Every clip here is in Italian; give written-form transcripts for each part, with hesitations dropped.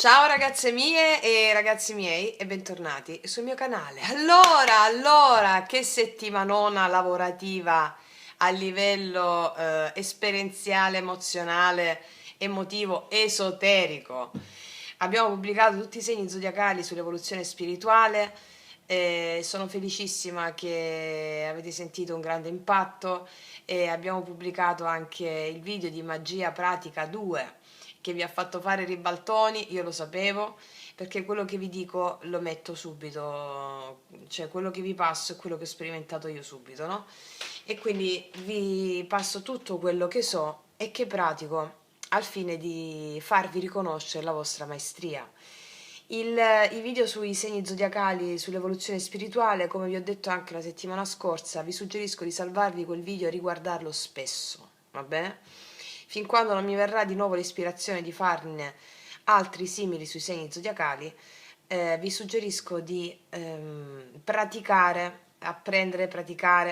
Ciao ragazze mie e ragazzi miei e bentornati sul mio canale. Allora, che settimanona lavorativa a livello esperienziale, emozionale, emotivo, esoterico. Abbiamo pubblicato tutti i segni zodiacali sull'evoluzione spirituale. Sono felicissima che avete sentito un grande impatto e abbiamo pubblicato anche il video di Magia Pratica 2 che vi ha fatto fare ribaltoni. Io lo sapevo, perché quello che vi dico lo metto subito, cioè quello che vi passo è quello che ho sperimentato io subito, no? E quindi vi passo tutto quello che so e che pratico al fine di farvi riconoscere la vostra maestria. I video sui segni zodiacali, sull'evoluzione spirituale, come vi ho detto anche la settimana scorsa, vi suggerisco di salvarvi quel video e riguardarlo spesso, va bene? Fin quando non mi verrà di nuovo l'ispirazione di farne altri simili sui segni zodiacali, vi suggerisco di praticare,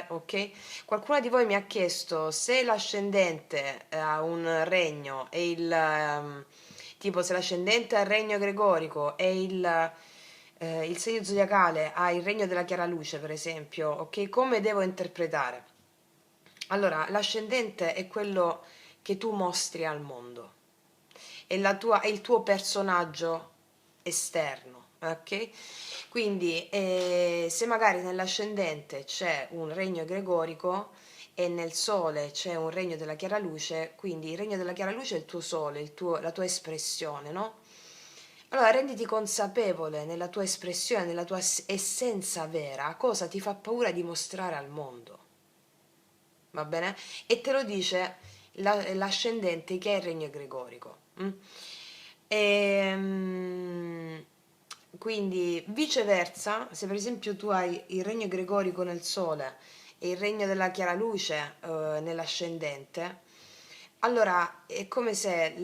ok? Qualcuno di voi mi ha chiesto se l'ascendente ha un regno e tipo se l'ascendente ha il regno gregorico e il segno zodiacale ha il regno della chiara luce, per esempio, ok? Come devo interpretare? Allora, l'ascendente è quello che tu mostri al mondo, è il tuo personaggio esterno, ok? Quindi se magari nell'ascendente c'è un regno gregorico e nel sole c'è un regno della chiara luce, quindi il regno della chiara luce è il tuo sole, la tua espressione, no? Allora renditi consapevole nella tua espressione, nella tua essenza vera, cosa ti fa paura di mostrare al mondo, va bene? E te lo dice l'ascendente che è il regno gregorico. Quindi viceversa, se per esempio tu hai il regno gregorico nel sole e il regno della chiara luce nell'ascendente, allora è come se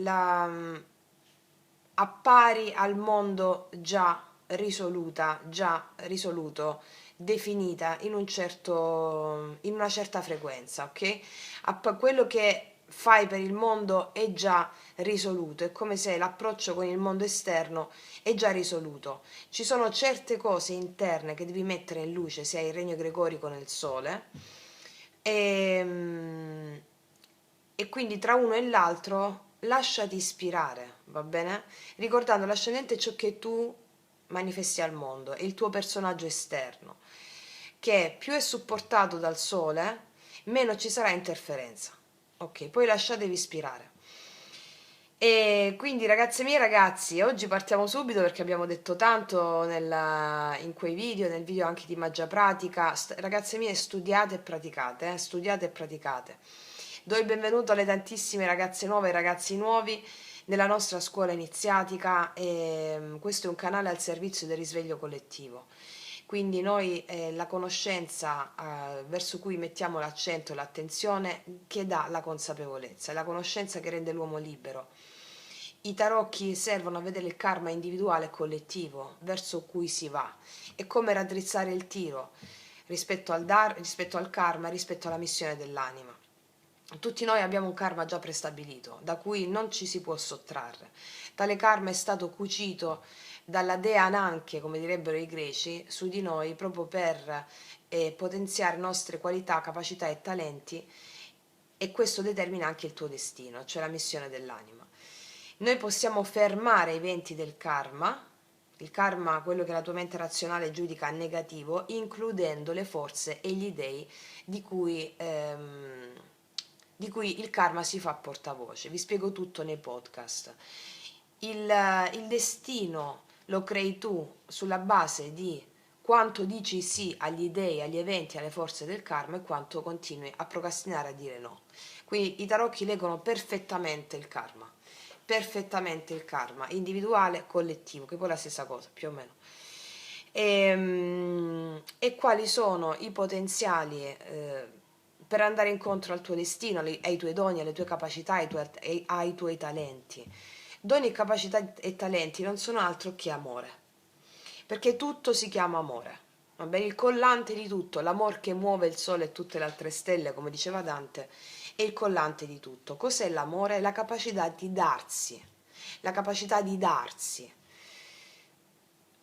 appari al mondo già risoluta, già risoluto, definita in in una certa frequenza, ok? Quello che fai per il mondo è già risoluto, è come se l'approccio con il mondo esterno è già risoluto. Ci sono certe cose interne che devi mettere in luce se hai il regno gregorico nel sole e, e quindi tra uno e l'altro lasciati ispirare, va bene? Ricordando l'ascendente è ciò che tu manifesti al mondo, è il tuo personaggio esterno, che più è supportato dal sole, meno ci sarà interferenza. Ok, poi lasciatevi ispirare. E quindi ragazze mie e ragazzi, oggi partiamo subito perché abbiamo detto tanto in quei video, nel video anche di Magia Pratica. Ragazze mie, studiate e praticate, studiate e praticate. Do il benvenuto alle tantissime ragazze nuove e ragazzi nuovi nella nostra scuola iniziatica e questo è un canale al servizio del risveglio collettivo. Quindi noi la conoscenza verso cui mettiamo l'accento e l'attenzione che dà la consapevolezza, è la conoscenza che rende l'uomo libero. I tarocchi servono a vedere il karma individuale e collettivo verso cui si va. È come raddrizzare il tiro rispetto al karma, rispetto alla missione dell'anima. Tutti noi abbiamo un karma già prestabilito, da cui non ci si può sottrarre. Tale karma è stato cucito dalla dea Ananke, come direbbero i greci, su di noi proprio per potenziare nostre qualità, capacità e talenti, e questo determina anche il tuo destino, cioè la missione dell'anima. Noi possiamo fermare i venti del karma, il karma, quello che la tua mente razionale giudica negativo, includendo le forze e gli dei di cui il karma si fa portavoce. Vi spiego tutto nei podcast. Il destino lo crei tu sulla base di quanto dici sì agli dei, agli eventi, alle forze del karma e quanto continui a procrastinare a dire no. Quindi i tarocchi leggono perfettamente il karma, individuale, collettivo, che poi è la stessa cosa, più o meno. E quali sono i potenziali per andare incontro al tuo destino, ai tuoi doni, alle tue capacità, ai tuoi talenti. Doni, capacità e talenti non sono altro che amore, perché tutto si chiama amore. Va bene? Il collante di tutto, l'amor che muove il sole e tutte le altre stelle, come diceva Dante, è il collante di tutto. Cos'è l'amore? La capacità di darsi, la capacità di darsi.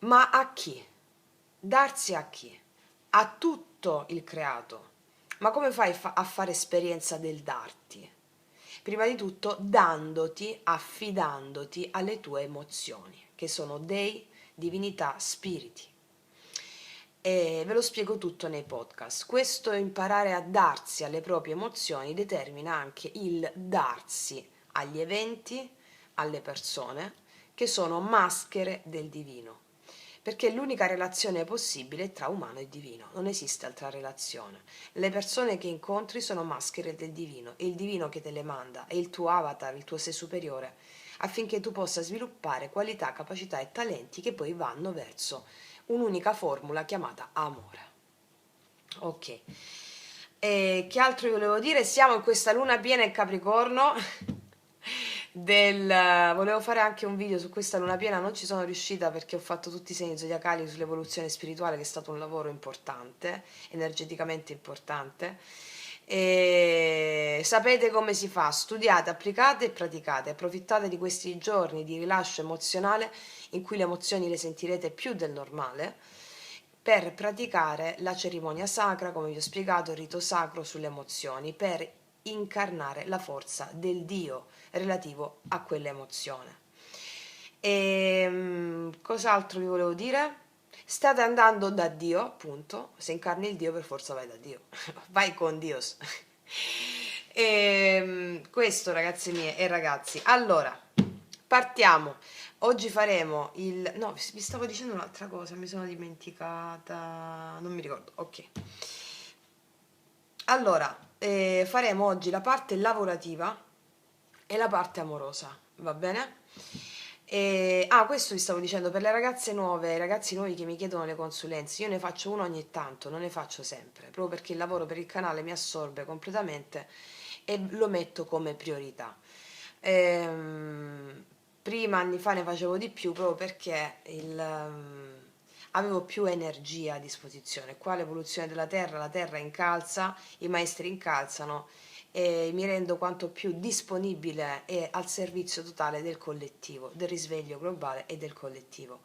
Ma a chi? Darsi a chi? A tutto il creato. Ma come fai a fare esperienza del darti? Prima di tutto dandoti, affidandoti alle tue emozioni, che sono dei, divinità, spiriti. E ve lo spiego tutto nei podcast. Questo imparare a darsi alle proprie emozioni determina anche il darsi agli eventi, alle persone, che sono maschere del divino. Perché l'unica relazione possibile è tra umano e divino, non esiste altra relazione. Le persone che incontri sono maschere del divino, è il divino che te le manda, è il tuo avatar, il tuo sé superiore, affinché tu possa sviluppare qualità, capacità e talenti che poi vanno verso un'unica formula chiamata amore. Ok. E che altro vi volevo dire? Siamo in questa luna piena in Capricorno. Volevo fare anche un video su questa luna piena, non ci sono riuscita perché ho fatto tutti i segni zodiacali sull'evoluzione spirituale, che è stato un lavoro importante, energeticamente importante. E sapete come si fa? Studiate, applicate e praticate, approfittate di questi giorni di rilascio emozionale in cui le emozioni le sentirete più del normale, per praticare la cerimonia sacra, come vi ho spiegato, il rito sacro sulle emozioni, per incarnare la forza del Dio relativo a quell'emozione. E cos'altro vi volevo dire? State andando da Dio, appunto, se incarni il Dio per forza vai da Dio, vai con Dio. Questo, ragazzi miei e ragazzi. Allora, partiamo. Oggi faremo il... No, vi stavo dicendo un'altra cosa, mi sono dimenticata, non mi ricordo. Ok. Allora, faremo oggi la parte lavorativa e la parte amorosa, va bene? Questo vi stavo dicendo, per le ragazze nuove, i ragazzi nuovi che mi chiedono le consulenze, io ne faccio uno ogni tanto, non ne faccio sempre, proprio perché il lavoro per il canale mi assorbe completamente e lo metto come priorità. Prima, anni fa, ne facevo di più proprio perché avevo più energia a disposizione. Qua l'evoluzione della Terra, la Terra incalza, i maestri incalzano e mi rendo quanto più disponibile e al servizio totale del collettivo, del risveglio globale e del collettivo.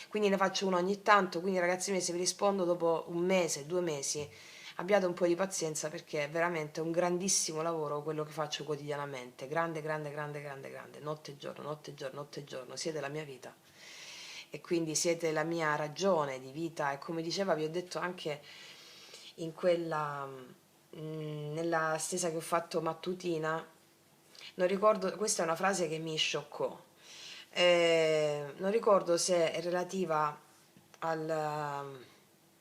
Quindi ne faccio uno ogni tanto, quindi ragazzi miei, se vi rispondo dopo un mese, 2 mesi, abbiate un po' di pazienza perché è veramente un grandissimo lavoro quello che faccio quotidianamente, grande, grande, grande, grande, grande, notte e giorno, notte e giorno, notte e giorno, siete la mia vita e quindi siete la mia ragione di vita e come diceva vi ho detto anche in quella nella stesa che ho fatto mattutina, non ricordo, questa è una frase che mi scioccò, non ricordo se è relativa a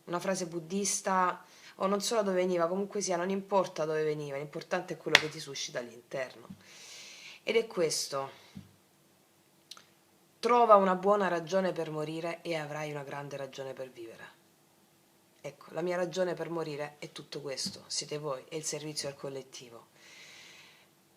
una frase buddista o non so da dove veniva, comunque sia, non importa dove veniva, l'importante è quello che ti suscita all'interno. Ed è questo: trova una buona ragione per morire e avrai una grande ragione per vivere. Ecco, la mia ragione per morire è tutto questo, siete voi, è il servizio al collettivo.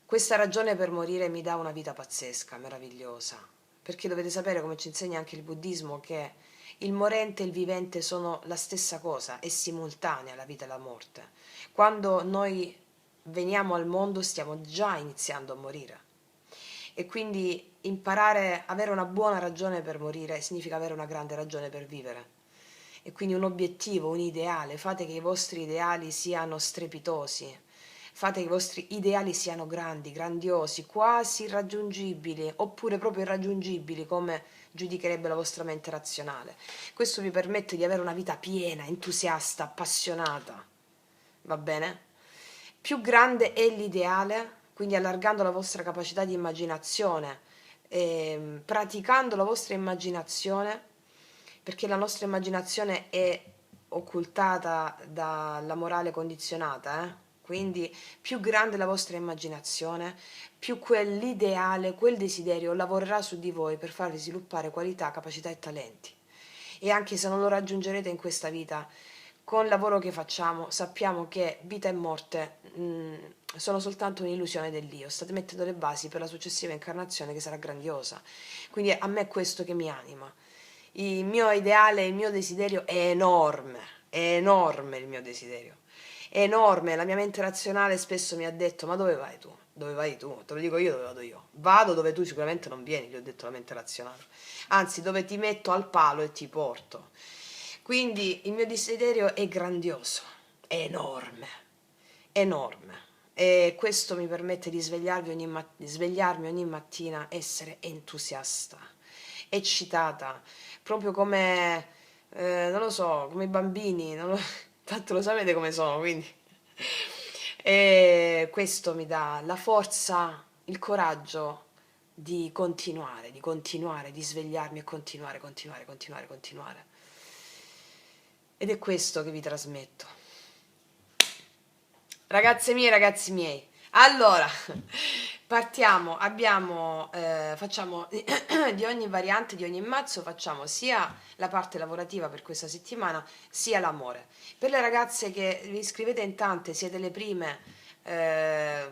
Questa ragione per morire mi dà una vita pazzesca, meravigliosa, perché dovete sapere, come ci insegna anche il buddismo, che il morente e il vivente sono la stessa cosa, è simultanea la vita e la morte. Quando noi veniamo al mondo stiamo già iniziando a morire e quindi imparare a avere una buona ragione per morire significa avere una grande ragione per vivere. E quindi un obiettivo, un ideale, fate che i vostri ideali siano strepitosi, fate che i vostri ideali siano grandi, grandiosi, quasi irraggiungibili, oppure proprio irraggiungibili come giudicherebbe la vostra mente razionale. Questo vi permette di avere una vita piena, entusiasta, appassionata, va bene? Più grande è l'ideale, quindi allargando la vostra capacità di immaginazione, praticando la vostra immaginazione, perché la nostra immaginazione è occultata dalla morale condizionata, quindi più grande la vostra immaginazione, più quell'ideale, quel desiderio lavorerà su di voi per farvi sviluppare qualità, capacità e talenti. E anche se non lo raggiungerete in questa vita, con il lavoro che facciamo sappiamo che vita e morte sono soltanto un'illusione dell'io, state mettendo le basi per la successiva incarnazione che sarà grandiosa. Quindi a me è questo che mi anima. Il mio ideale, il mio desiderio è enorme il mio desiderio. enorme. La mia mente razionale spesso mi ha detto: ma dove vai tu? Dove vai tu? Te lo dico io dove vado io. Vado dove tu sicuramente non vieni, gli ho detto la mente razionale. Anzi, dove ti metto al palo e ti porto. Quindi il mio desiderio è grandioso, è enorme, enorme. E questo mi permette di svegliarmi ogni mattina, essere entusiasta, eccitata, proprio come, non lo so, come i bambini, tanto lo sapete come sono, quindi. E questo mi dà la forza, il coraggio di continuare, di svegliarmi e continuare, continuare, continuare, continuare. Ed è questo che vi trasmetto. Ragazze mie, ragazzi miei, allora partiamo, facciamo di ogni variante, di ogni mazzo, facciamo sia la parte lavorativa per questa settimana, sia l'amore. Per le ragazze che vi iscrivete in tante, siete le prime, eh,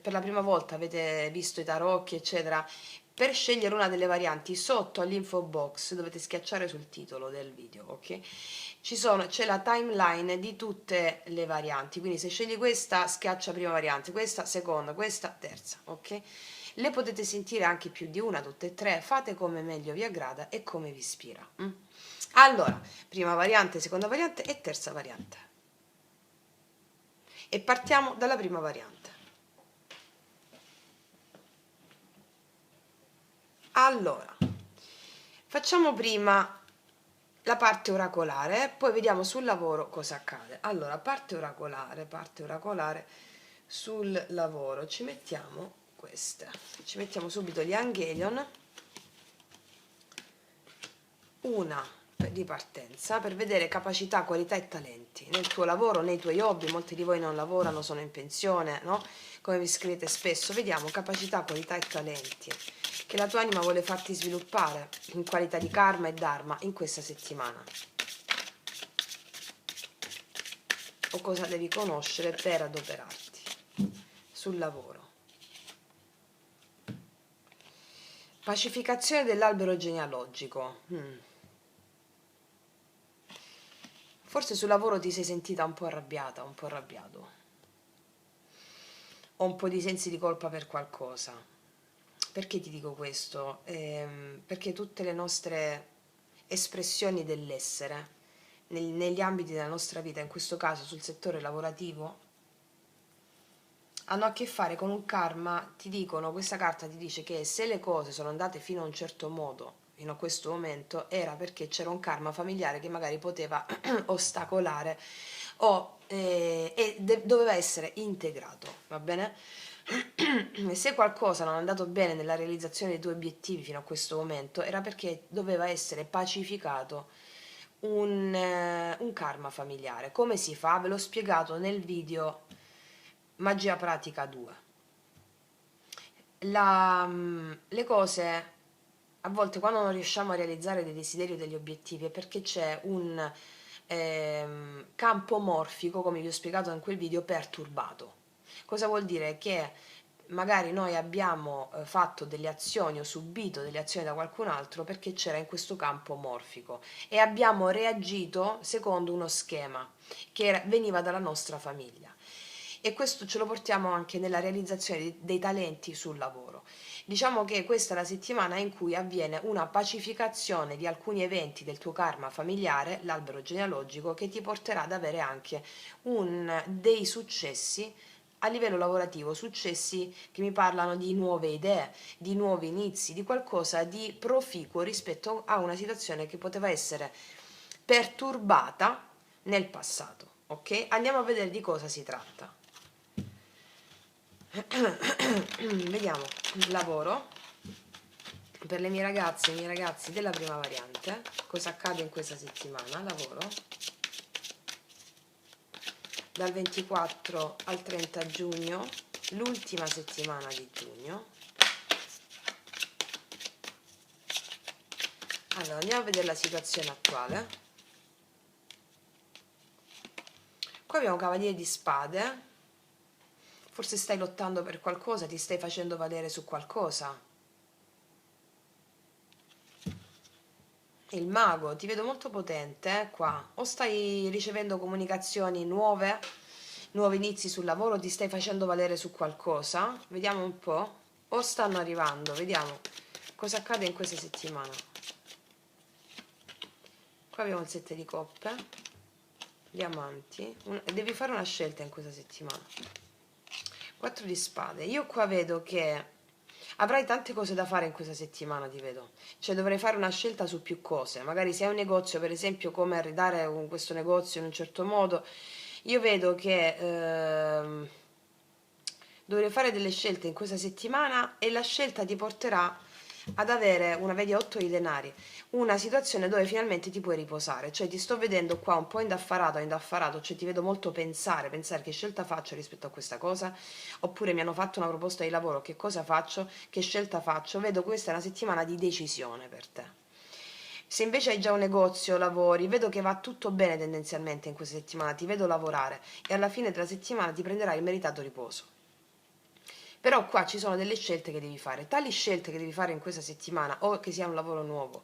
per la prima volta avete visto i tarocchi, eccetera, per scegliere una delle varianti sotto all'info box dovete schiacciare sul titolo del video, ok? C'è la timeline di tutte le varianti, quindi se scegli questa schiaccia prima variante, questa seconda, questa terza, ok? Le potete sentire anche più di una, tutte e tre, fate come meglio vi aggrada e come vi ispira. Allora, prima variante, seconda variante e terza variante. E partiamo dalla prima variante. Allora, facciamo prima la parte oracolare, poi vediamo sul lavoro cosa accade. Allora, parte oracolare sul lavoro, ci mettiamo queste, ci mettiamo subito gli Angelion, una di partenza per vedere capacità, qualità e talenti nel tuo lavoro, nei tuoi hobby. Molti di voi non lavorano, sono in pensione, no? Come vi scrivete spesso, vediamo capacità, qualità e talenti che la tua anima vuole farti sviluppare in qualità di karma e dharma in questa settimana, o cosa devi conoscere per adoperarti sul lavoro. Pacificazione dell'albero genealogico. Forse sul lavoro ti sei sentita un po' arrabbiata, un po' arrabbiato, ho un po' di sensi di colpa per qualcosa. Perché ti dico questo? Perché tutte le nostre espressioni dell'essere, negli ambiti della nostra vita, in questo caso sul settore lavorativo, hanno a che fare con un karma. Ti dicono, questa carta ti dice che se le cose sono andate fino a un certo modo, fino a questo momento, era perché c'era un karma familiare che magari poteva ostacolare o doveva essere integrato, va bene? E se qualcosa non è andato bene nella realizzazione dei tuoi obiettivi fino a questo momento, era perché doveva essere pacificato un karma familiare. Come si fa? Ve l'ho spiegato nel video Magia Pratica 2. Le cose, a volte quando non riusciamo a realizzare dei desideri o degli obiettivi, è perché c'è un campo morfico, come vi ho spiegato in quel video, perturbato. Cosa vuol dire? Che magari noi abbiamo fatto delle azioni o subito delle azioni da qualcun altro perché c'era in questo campo morfico e abbiamo reagito secondo uno schema che veniva dalla nostra famiglia. E questo ce lo portiamo anche nella realizzazione dei talenti sul lavoro. Diciamo che questa è la settimana in cui avviene una pacificazione di alcuni eventi del tuo karma familiare, l'albero genealogico, che ti porterà ad avere anche dei successi a livello lavorativo, successi che mi parlano di nuove idee, di nuovi inizi, di qualcosa di proficuo rispetto a una situazione che poteva essere perturbata nel passato. Ok? Andiamo a vedere di cosa si tratta. Vediamo il lavoro per le mie ragazze e i miei ragazzi della prima variante, cosa accade in questa settimana. Lavoro dal 24 al 30 giugno, l'ultima settimana di giugno. Allora andiamo a vedere la situazione attuale. Qua abbiamo Cavaliere di Spade. Forse stai lottando per qualcosa, ti stai facendo valere su qualcosa. Il Mago, ti vedo molto potente qua. O stai ricevendo comunicazioni nuove nuovi inizi sul lavoro, ti stai facendo valere su qualcosa, vediamo un po', o stanno arrivando, vediamo cosa accade in questa settimana. Qua abbiamo il 7 di coppe, gli amanti, devi fare una scelta in questa settimana. 4 di spade, io qua vedo che avrai tante cose da fare in questa settimana, ti vedo. Cioè dovrai fare una scelta su più cose. Magari se hai un negozio, per esempio, come arredare questo negozio in un certo modo, io vedo che dovrai fare delle scelte in questa settimana e la scelta ti porterà ad avere una vedi 8 di denari, una situazione dove finalmente ti puoi riposare. Cioè ti sto vedendo qua un po' indaffarato, cioè ti vedo molto pensare che scelta faccio rispetto a questa cosa, oppure mi hanno fatto una proposta di lavoro, che cosa faccio, che scelta faccio. Vedo questa è una settimana di decisione per te. Se invece hai già un negozio, lavori, vedo che va tutto bene tendenzialmente in questa settimana, ti vedo lavorare e alla fine della settimana ti prenderai il meritato riposo. Però qua ci sono delle scelte che devi fare, tali scelte che devi fare in questa settimana, o che sia un lavoro nuovo,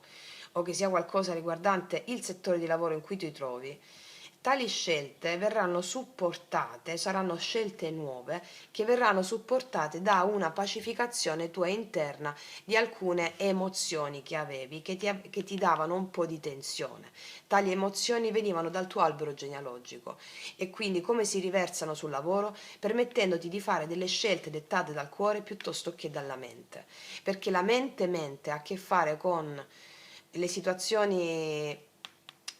o che sia qualcosa riguardante il settore di lavoro in cui ti trovi, tali scelte verranno supportate, saranno scelte nuove, che verranno supportate da una pacificazione tua interna di alcune emozioni che avevi, che ti davano un po' di tensione. Tali emozioni venivano dal tuo albero genealogico e quindi come si riversano sul lavoro, permettendoti di fare delle scelte dettate dal cuore piuttosto che dalla mente, perché la mente ha a che fare con le situazioni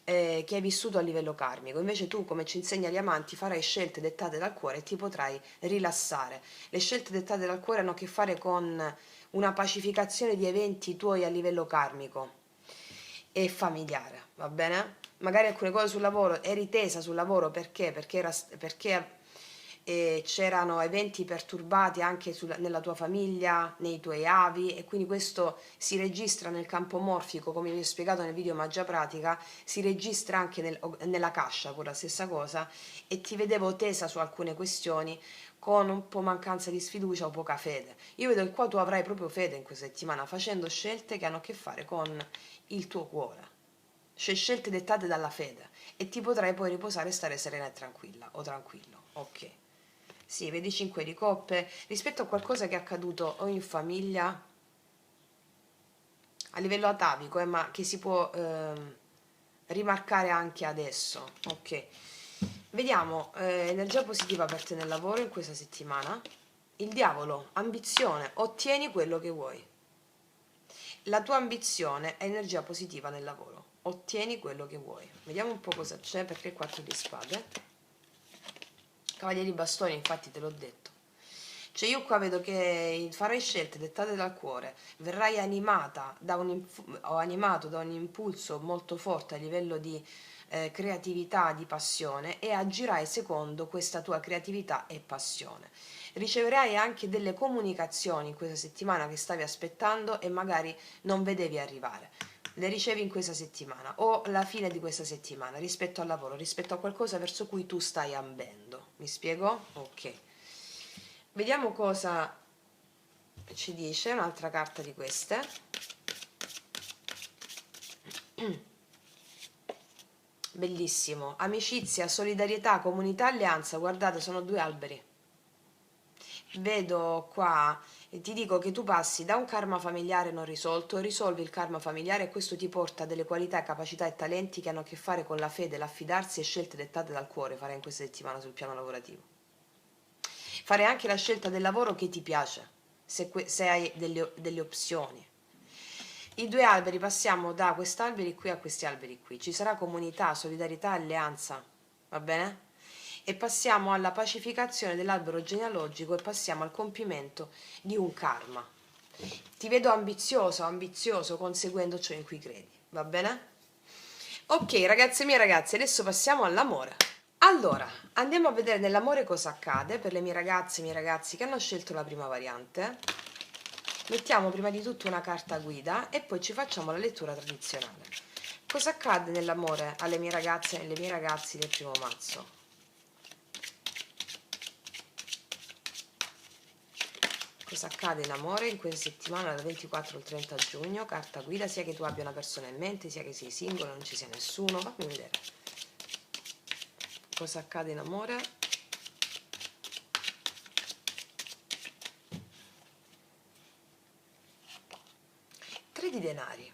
che hai vissuto a livello karmico. Invece tu, come ci insegna gli amanti, farai scelte dettate dal cuore e ti potrai rilassare. Le scelte dettate dal cuore hanno a che fare con una pacificazione di eventi tuoi a livello karmico e familiare, va bene? Magari alcune cose sul lavoro, eri tesa sul lavoro perché c'erano eventi perturbati anche nella tua famiglia, nei tuoi avi, e quindi questo si registra nel campo morfico, come vi ho spiegato nel video magia pratica, si registra anche nella cascia, pure la stessa cosa, e ti vedevo tesa su alcune questioni con un po' mancanza di sfiducia o poca fede. Io vedo che qua tu avrai proprio fede in questa settimana, facendo scelte che hanno a che fare con il tuo cuore, cioè scelte dettate dalla fede, e ti potrai poi riposare e stare serena e tranquilla o tranquillo. Ok. Sì, vedi 5 di coppe, rispetto a qualcosa che è accaduto o in famiglia, a livello atavico, ma che si può rimarcare anche adesso. Ok. Vediamo, energia positiva per te nel lavoro in questa settimana. Il diavolo, ambizione, ottieni quello che vuoi. La tua ambizione è energia positiva nel lavoro, ottieni quello che vuoi. Vediamo un po' cosa c'è, perché 4 di spade. Cavaliere di bastoni, infatti te l'ho detto. Cioè io qua vedo che farai scelte dettate dal cuore, verrai animata o animato da un impulso molto forte a livello di creatività, di passione, e agirai secondo questa tua creatività e passione. Riceverai anche delle comunicazioni in questa settimana che stavi aspettando e magari non vedevi arrivare. Le ricevi in questa settimana o alla fine di questa settimana rispetto al lavoro, rispetto a qualcosa verso cui tu stai ambendo. Mi spiego? Ok. Vediamo cosa ci dice un'altra carta di queste. Bellissimo. Amicizia, solidarietà, comunità, alleanza. Guardate, sono 2 alberi. Vedo qua, ti dico che tu passi da un karma familiare non risolto, risolvi il karma familiare e questo ti porta a delle qualità, capacità e talenti che hanno a che fare con la fede, l'affidarsi e scelte dettate dal cuore, fare in questa settimana sul piano lavorativo. Fare anche la scelta del lavoro che ti piace, se hai delle opzioni. I 2 alberi, passiamo da quest'alberi qui a questi alberi qui. Ci sarà comunità, solidarietà, alleanza, va bene? E passiamo alla pacificazione dell'albero genealogico e passiamo al compimento di un karma. Ti vedo ambizioso, conseguendo ciò in cui credi, va bene? Ok, ragazze mie ragazze, adesso passiamo all'amore. Allora, andiamo a vedere nell'amore cosa accade per le mie ragazze e i miei ragazzi che hanno scelto la prima variante. Mettiamo prima di tutto una carta guida e poi ci facciamo la lettura tradizionale. Cosa accade nell'amore alle mie ragazze e alle mie ragazzi del primo mazzo? Cosa accade in amore in questa settimana dal 24 al 30 giugno? Carta guida, sia che tu abbia una persona in mente, sia che sei singolo, non ci sia nessuno. Fammi vedere. Cosa accade in amore? di denari.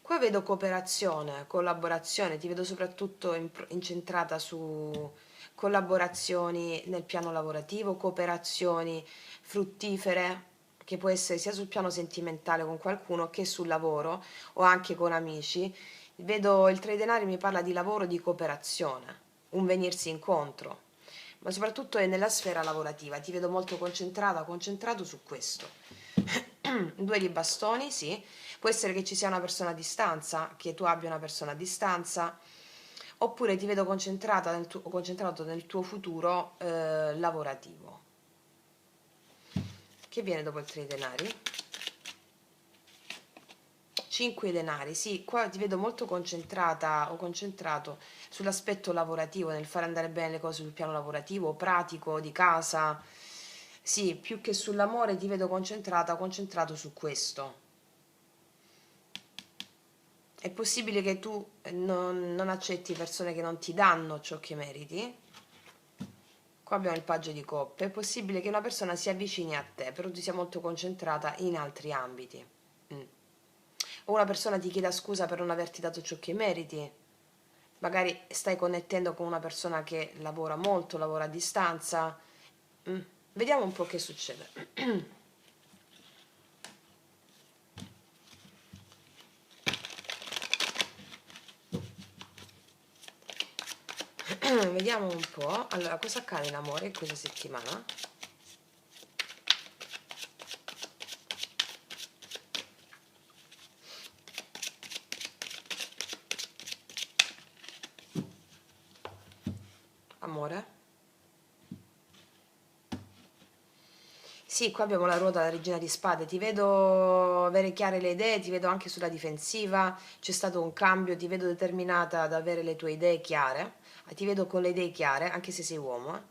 Qua vedo cooperazione, collaborazione, ti vedo soprattutto incentrata su collaborazioni nel piano lavorativo, cooperazioni fruttifere, che può essere sia sul piano sentimentale con qualcuno che sul lavoro o anche con amici. Vedo il tre di denari mi parla di lavoro, di cooperazione, un venirsi incontro, ma soprattutto è nella sfera lavorativa, ti vedo molto concentrata, concentrato su questo. Due di bastoni, sì, può essere che ci sia una persona a distanza, che tu abbia una persona a distanza, oppure ti vedo concentrata concentrato nel tuo futuro lavorativo. Che viene dopo il 3 di denari? 5 denari, sì, qua ti vedo molto concentrata o concentrato sull'aspetto lavorativo, nel fare andare bene le cose sul piano lavorativo, pratico, di casa. Sì, più che sull'amore ti vedo concentrata o concentrato su questo. È possibile che tu non accetti persone che non ti danno ciò che meriti. Qua abbiamo il paggio di coppe. È possibile che una persona si avvicini a te, però tu sia molto concentrata in altri ambiti. O una persona ti chieda scusa per non averti dato ciò che meriti. Magari stai connettendo con una persona che lavora molto, lavora a distanza. Vediamo un po' che succede. Vediamo un po'. Allora, cosa accade in amore in questa settimana? Amore? Sì, qua abbiamo la ruota della regina di spade, ti vedo avere chiare le idee, ti vedo anche sulla difensiva, c'è stato un cambio, ti vedo determinata ad avere le tue idee chiare, ti vedo con le idee chiare, anche se sei uomo.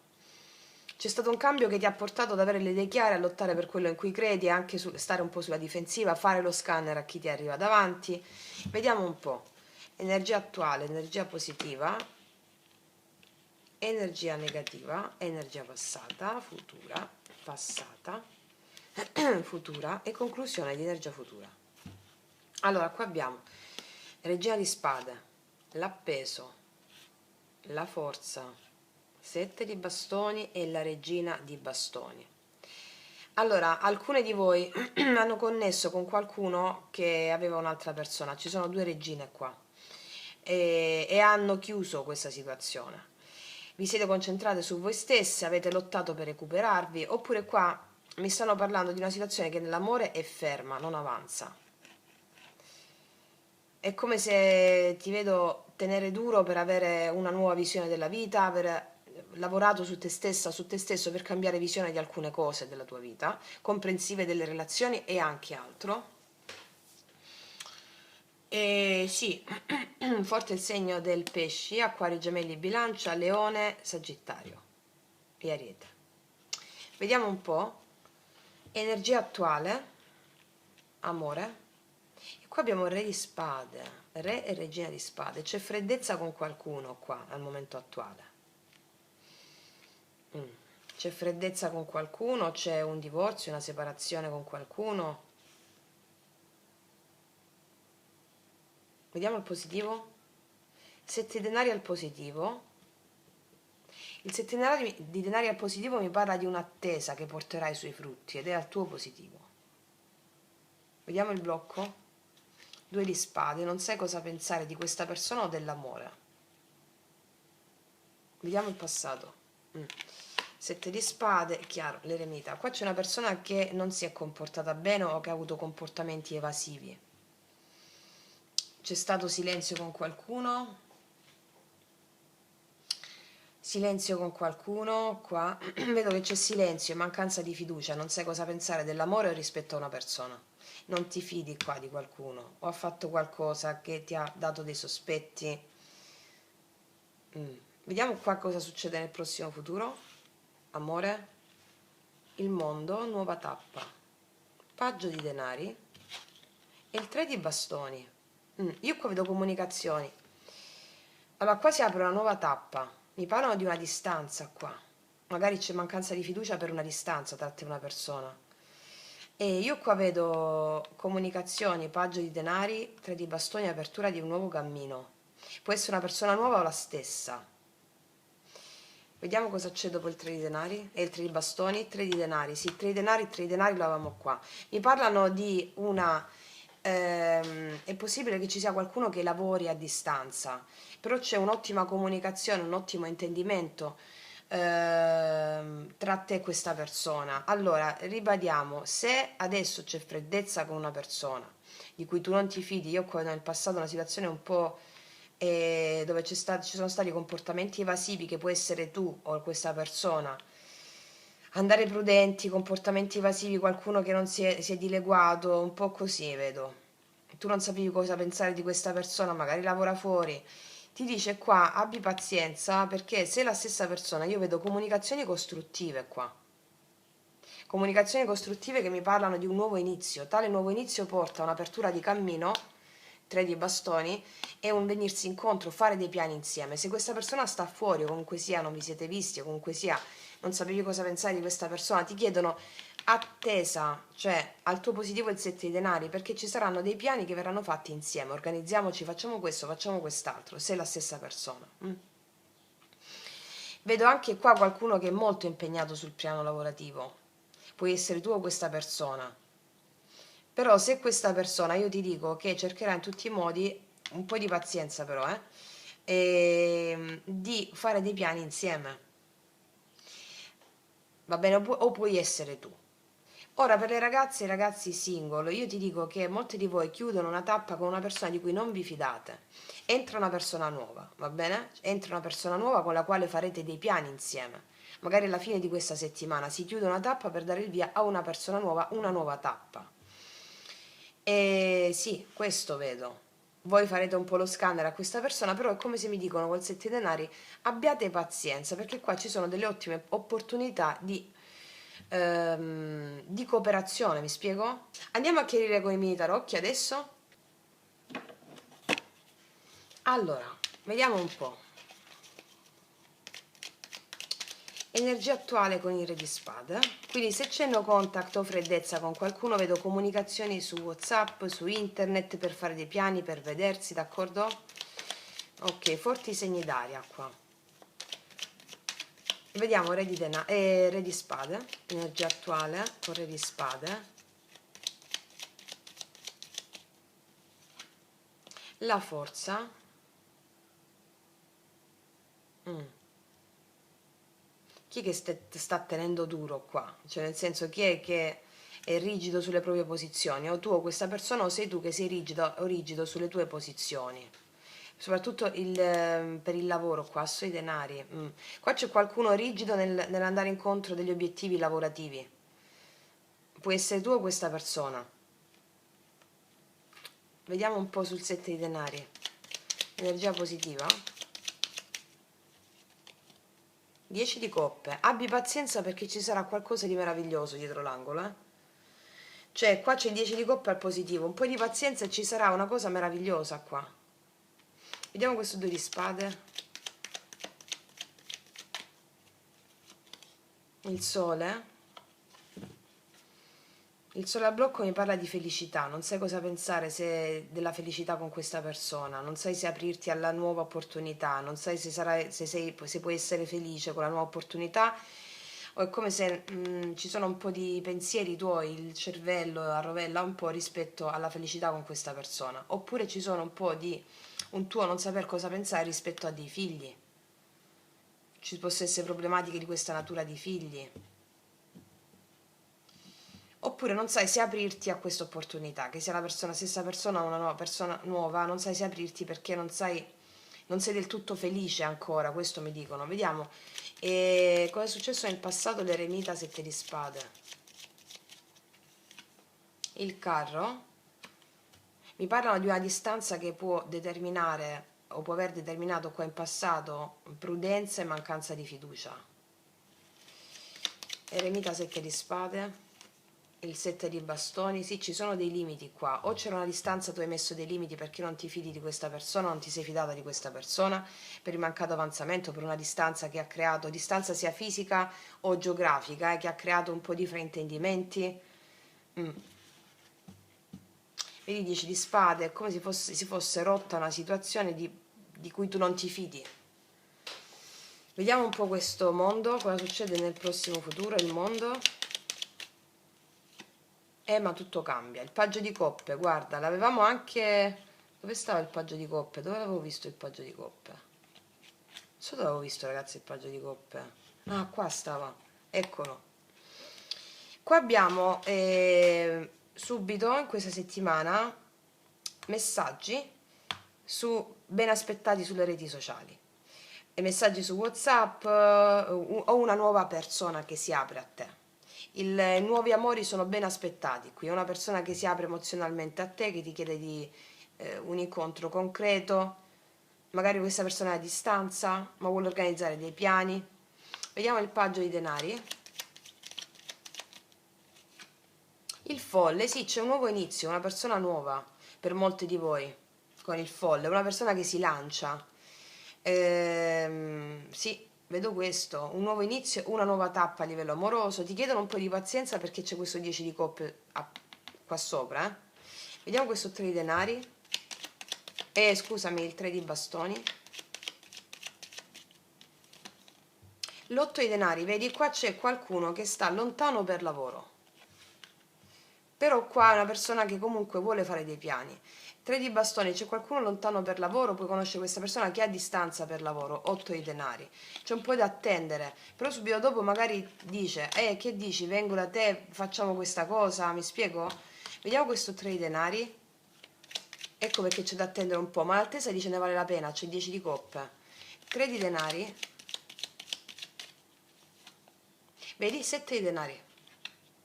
C'è stato un cambio che ti ha portato ad avere le idee chiare, a lottare per quello in cui credi, e anche stare un po' sulla difensiva, fare lo scanner a chi ti arriva davanti. Vediamo un po'. Energia attuale, energia positiva, energia negativa, energia passata, futura, passata, futura e conclusione di energia futura. Allora, qua abbiamo regina di spade, l'appeso, la forza, 7 di bastoni e la regina di bastoni. Allora, alcune di voi hanno connesso con qualcuno che aveva un'altra persona, ci sono due regine qua, e hanno chiuso questa situazione. Vi siete concentrate su voi stesse, avete lottato per recuperarvi, oppure qua mi stanno parlando di una situazione che nell'amore è ferma, non avanza. È come se ti vedo tenere duro per avere una nuova visione della vita, aver lavorato su te stessa, su te stesso per cambiare visione di alcune cose della tua vita, comprensive delle relazioni e anche altro. E sì, forte il segno del pesci, acquario, gemelli, bilancia, leone, sagittario e ariete. Vediamo un po'. Energia attuale, amore. E qua abbiamo re di spade, re e regina di spade. C'è freddezza con qualcuno qua al momento attuale. C'è freddezza con qualcuno, c'è un divorzio, una separazione con qualcuno. Vediamo il positivo. 7 denari al positivo. Il 7 di denari al positivo mi parla di un'attesa che porterai sui frutti ed è al tuo positivo. Vediamo il blocco. 2 di spade, non sai cosa pensare di questa persona o dell'amore. Vediamo il passato. 7 di spade, chiaro, l'eremita. Qua c'è una persona che non si è comportata bene o che ha avuto comportamenti evasivi. C'è stato silenzio con qualcuno. Silenzio con qualcuno, qua vedo che c'è silenzio e mancanza di fiducia, non sai cosa pensare dell'amore rispetto a una persona. Non ti fidi qua di qualcuno o ha fatto qualcosa che ti ha dato dei sospetti. Vediamo qua cosa succede nel prossimo futuro. Amore, il mondo, nuova tappa, paggio di denari e il 3 di bastoni. Io qua vedo comunicazioni. Allora qua si apre una nuova tappa, mi parlano di una distanza qua, magari c'è mancanza di fiducia per una distanza tra te e una persona. E io qua vedo comunicazioni, paggio di denari, 3 di bastoni, apertura di un nuovo cammino. Può essere una persona nuova o la stessa. Vediamo cosa c'è dopo il 3 di denari e il 3 di bastoni. 3 di denari, sì, 3 di denari lo avevamo qua. Mi parlano di una... è possibile che ci sia qualcuno che lavori a distanza, però c'è un'ottima comunicazione, un ottimo intendimento tra te e questa persona. Allora, ribadiamo, se adesso c'è freddezza con una persona di cui tu non ti fidi, io qua nel passato una situazione un po' dove ci sono stati comportamenti evasivi, che può essere tu o questa persona, andare prudenti, comportamenti evasivi, qualcuno che non si è dileguato, un po' così vedo. Tu non sapevi cosa pensare di questa persona, magari lavora fuori. Ti dice qua, abbi pazienza, perché se la stessa persona, io vedo comunicazioni costruttive qua. Comunicazioni costruttive che mi parlano di un nuovo inizio. Tale nuovo inizio porta a un'apertura di cammino, 3 di bastoni, e un venirsi incontro, fare dei piani insieme. Se questa persona sta fuori, o comunque sia non vi siete visti, o comunque sia non sapevi cosa pensare di questa persona, ti chiedono attesa, cioè al tuo positivo il 7 di denari, perché ci saranno dei piani che verranno fatti insieme. Organizziamoci, facciamo questo, facciamo quest'altro, se è la stessa persona. Vedo anche qua qualcuno che è molto impegnato sul piano lavorativo. Puoi essere tu o questa persona. Però se questa persona, io ti dico che cercherà in tutti i modi, un po' di pazienza però, di fare dei piani insieme. Va bene? O puoi essere tu. Ora, per le ragazze e i ragazzi single, io ti dico che molti di voi chiudono una tappa con una persona di cui non vi fidate. Entra una persona nuova, va bene? Entra una persona nuova con la quale farete dei piani insieme. Magari alla fine di questa settimana si chiude una tappa per dare il via a una persona nuova, una nuova tappa. E sì, questo vedo. Voi farete un po' lo scanner a questa persona, però è come se mi dicono col 7 denari, abbiate pazienza, perché qua ci sono delle ottime opportunità di cooperazione, mi spiego? Andiamo a chiarire con i mini tarocchi adesso. Allora, vediamo un po'. Energia attuale con il re di spade. Quindi se c'è no contact o freddezza con qualcuno, vedo comunicazioni su WhatsApp, su internet per fare dei piani, per vedersi, d'accordo? Ok, forti segni d'aria qua. Vediamo re di spade, energia attuale con re di spade. La forza. Chi è che sta tenendo duro qua? Cioè, nel senso, chi è che è rigido sulle proprie posizioni? O tu o questa persona, o sei tu che sei rigido o rigido sulle tue posizioni? Soprattutto per il lavoro qua, sui denari. Qua c'è qualcuno rigido nell'andare incontro degli obiettivi lavorativi. Può essere tu o questa persona. Vediamo un po' sul 7 di denari. Energia positiva. 10 di coppe. Abbi pazienza perché ci sarà qualcosa di meraviglioso dietro l'angolo, eh? Cioè, qua c'è il 10 di coppe al positivo. Un po' di pazienza e ci sarà una cosa meravigliosa qua. Vediamo questo 2 di spade. Il sole. Il sole al blocco mi parla di felicità. Non sai cosa pensare della felicità con questa persona. Non sai se aprirti alla nuova opportunità. Non sai se puoi essere felice con la nuova opportunità, o è come se ci sono un po' di pensieri tuoi, il cervello arrovella un po' rispetto alla felicità con questa persona, oppure ci sono un po' di un tuo non saper cosa pensare rispetto a dei figli, ci possono essere problematiche di questa natura di figli, oppure non sai se aprirti a questa opportunità, che sia la stessa persona o una nuova persona nuova, non sai se aprirti perché non sei del tutto felice ancora, questo mi dicono. Vediamo cosa è successo nel passato. L'eremita 7 di spade, il carro. Mi parlano di una distanza che può determinare o può aver determinato qua in passato prudenza e mancanza di fiducia. Eremita 7 di spade, il 7 di bastoni. Sì, ci sono dei limiti qua. O c'era una distanza, tu hai messo dei limiti perché non ti fidi di questa persona, non ti sei fidata di questa persona, per il mancato avanzamento, per una distanza che ha creato, distanza sia fisica o geografica, che ha creato un po' di fraintendimenti. Mm. Vedi 10 di spade, è come se si fosse rotta una situazione di cui tu non ti fidi. Vediamo un po' questo mondo, cosa succede nel prossimo futuro, il mondo. Ma tutto cambia. Il paggio di coppe, guarda, l'avevamo anche... Dove stava il paggio di coppe? Dove l'avevo visto il paggio di coppe? Non so dove avevo visto, ragazzi, il paggio di coppe. Ah, qua stava. Eccolo. Qua abbiamo subito, in questa settimana, messaggi ben aspettati sulle reti sociali. E messaggi su WhatsApp o una nuova persona che si apre a te. Nuovi amori sono ben aspettati qui, è una persona che si apre emozionalmente a te, che ti chiede di un incontro concreto, magari questa persona è a distanza, ma vuole organizzare dei piani. Vediamo il paggio di denari. Il folle, sì, c'è un nuovo inizio, una persona nuova per molti di voi con il folle, una persona che si lancia. Sì, vedo questo, un nuovo inizio, una nuova tappa a livello amoroso. Ti chiedono un po' di pazienza perché c'è questo 10 di coppe qua sopra. Vediamo questo 3 di denari. Scusami, il 3 di bastoni. L'8 di denari, vedi qua c'è qualcuno che sta lontano per lavoro. Però qua è una persona che comunque vuole fare dei piani. 3 di bastoni, c'è qualcuno lontano per lavoro, puoi conoscere questa persona che è a distanza per lavoro. 8 di denari, c'è un po' da attendere, però subito dopo magari dice, che dici, vengo da te, facciamo questa cosa, mi spiego? Vediamo questo 3 di denari, ecco perché c'è da attendere un po', ma l'attesa dice ne vale la pena, c'è 10 di coppe. 3 di denari, vedi, 7 di denari,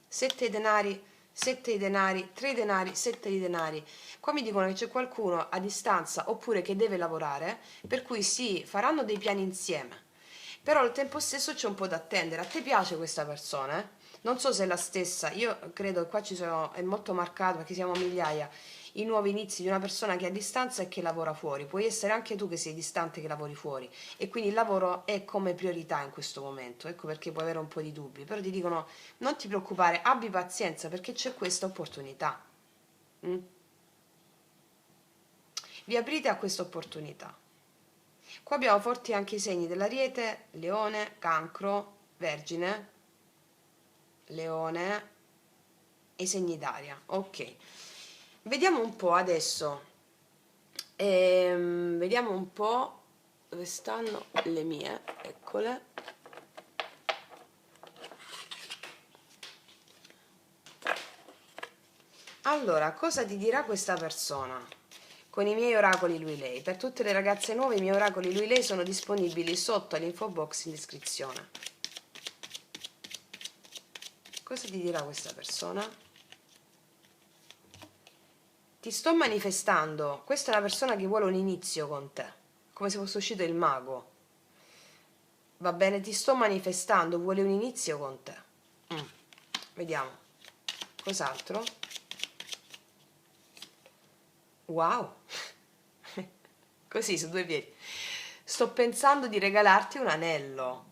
7 di denari, 7 di denari, 3 di denari, 7 di denari. Qua mi dicono che c'è qualcuno a distanza oppure che deve lavorare, per cui sì, faranno dei piani insieme. Però al tempo stesso c'è un po' da attendere. A te piace questa persona, eh? Non so se è la stessa, io credo che qua è molto marcato perché siamo migliaia, i nuovi inizi di una persona che è a distanza e che lavora fuori. Puoi essere anche tu che sei distante che lavori fuori e quindi il lavoro è come priorità in questo momento. Ecco perché puoi avere un po' di dubbi, però ti dicono non ti preoccupare, abbi pazienza perché c'è questa opportunità. Mm? Vi aprite a questa opportunità. Qua abbiamo forti anche i segni dell'Ariete, Leone, Cancro, Vergine, Leone e i segni d'aria. Ok, vediamo un po' adesso. Vediamo un po' dove stanno le mie, eccole. Allora, cosa ti dirà questa persona? Con i miei oracoli lui-lei. Per tutte le ragazze nuove i miei oracoli lui-lei sono disponibili sotto all'info box in descrizione. Cosa ti dirà questa persona? Ti sto manifestando. Questa è una persona che vuole un inizio con te, come se fosse uscito il mago. Va bene, ti sto manifestando, vuole un inizio con te. Vediamo. Cos'altro? Wow. Così, su due piedi. Sto pensando di regalarti un anello.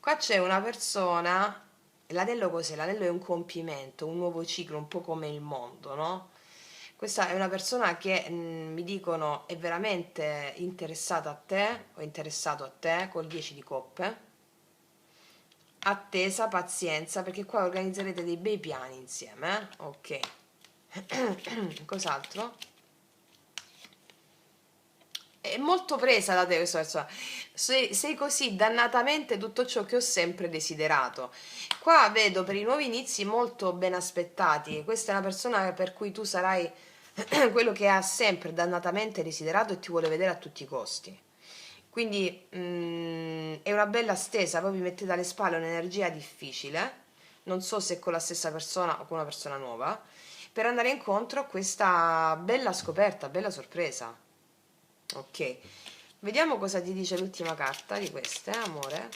Qua c'è una persona... L'anello cos'è? L'anello è un compimento, un nuovo ciclo, un po' come il mondo, no? Questa è una persona che mi dicono è veramente interessata a te o interessato a te col 10 di coppe. Attesa, pazienza, perché qua organizzerete dei bei piani insieme, Ok. Cos'altro? È molto presa da te questa persona. Sei così dannatamente tutto ciò che ho sempre desiderato. Qua vedo per i nuovi inizi molto ben aspettati. Questa è una persona per cui tu sarai quello che ha sempre dannatamente desiderato e ti vuole vedere a tutti i costi. Quindi è una bella stesa, poi vi mettete alle spalle un'energia difficile, non so se con la stessa persona o con una persona nuova, per andare incontro a questa bella scoperta, bella sorpresa. Ok, vediamo cosa ti dice l'ultima carta di queste, amore.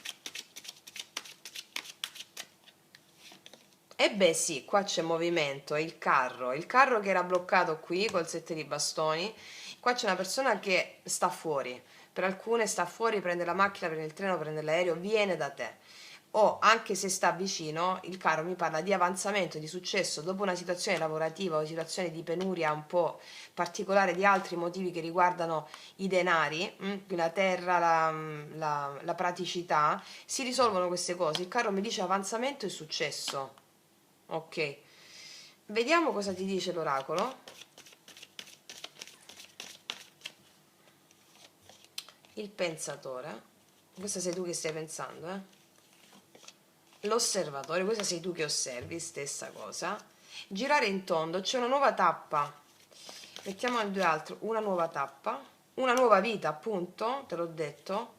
E beh sì, qua c'è movimento, è il carro che era bloccato qui col 7 di bastoni, qua c'è una persona che sta fuori, per alcune sta fuori, prende la macchina, prende il treno, prende l'aereo, viene da te. o anche se sta vicino, il caro mi parla di avanzamento, di successo dopo una situazione lavorativa o situazione di penuria un po' particolare di altri motivi che riguardano i denari, la terra, la praticità, si risolvono queste cose. Il caro mi dice avanzamento e successo. Ok, vediamo cosa ti dice l'oracolo. Il pensatore, questa sei tu che stai pensando, L'osservatore, questa sei tu che osservi, stessa cosa. Girare in tondo, c'è una nuova tappa, mettiamo al due altro, una nuova tappa, una nuova vita appunto, te l'ho detto,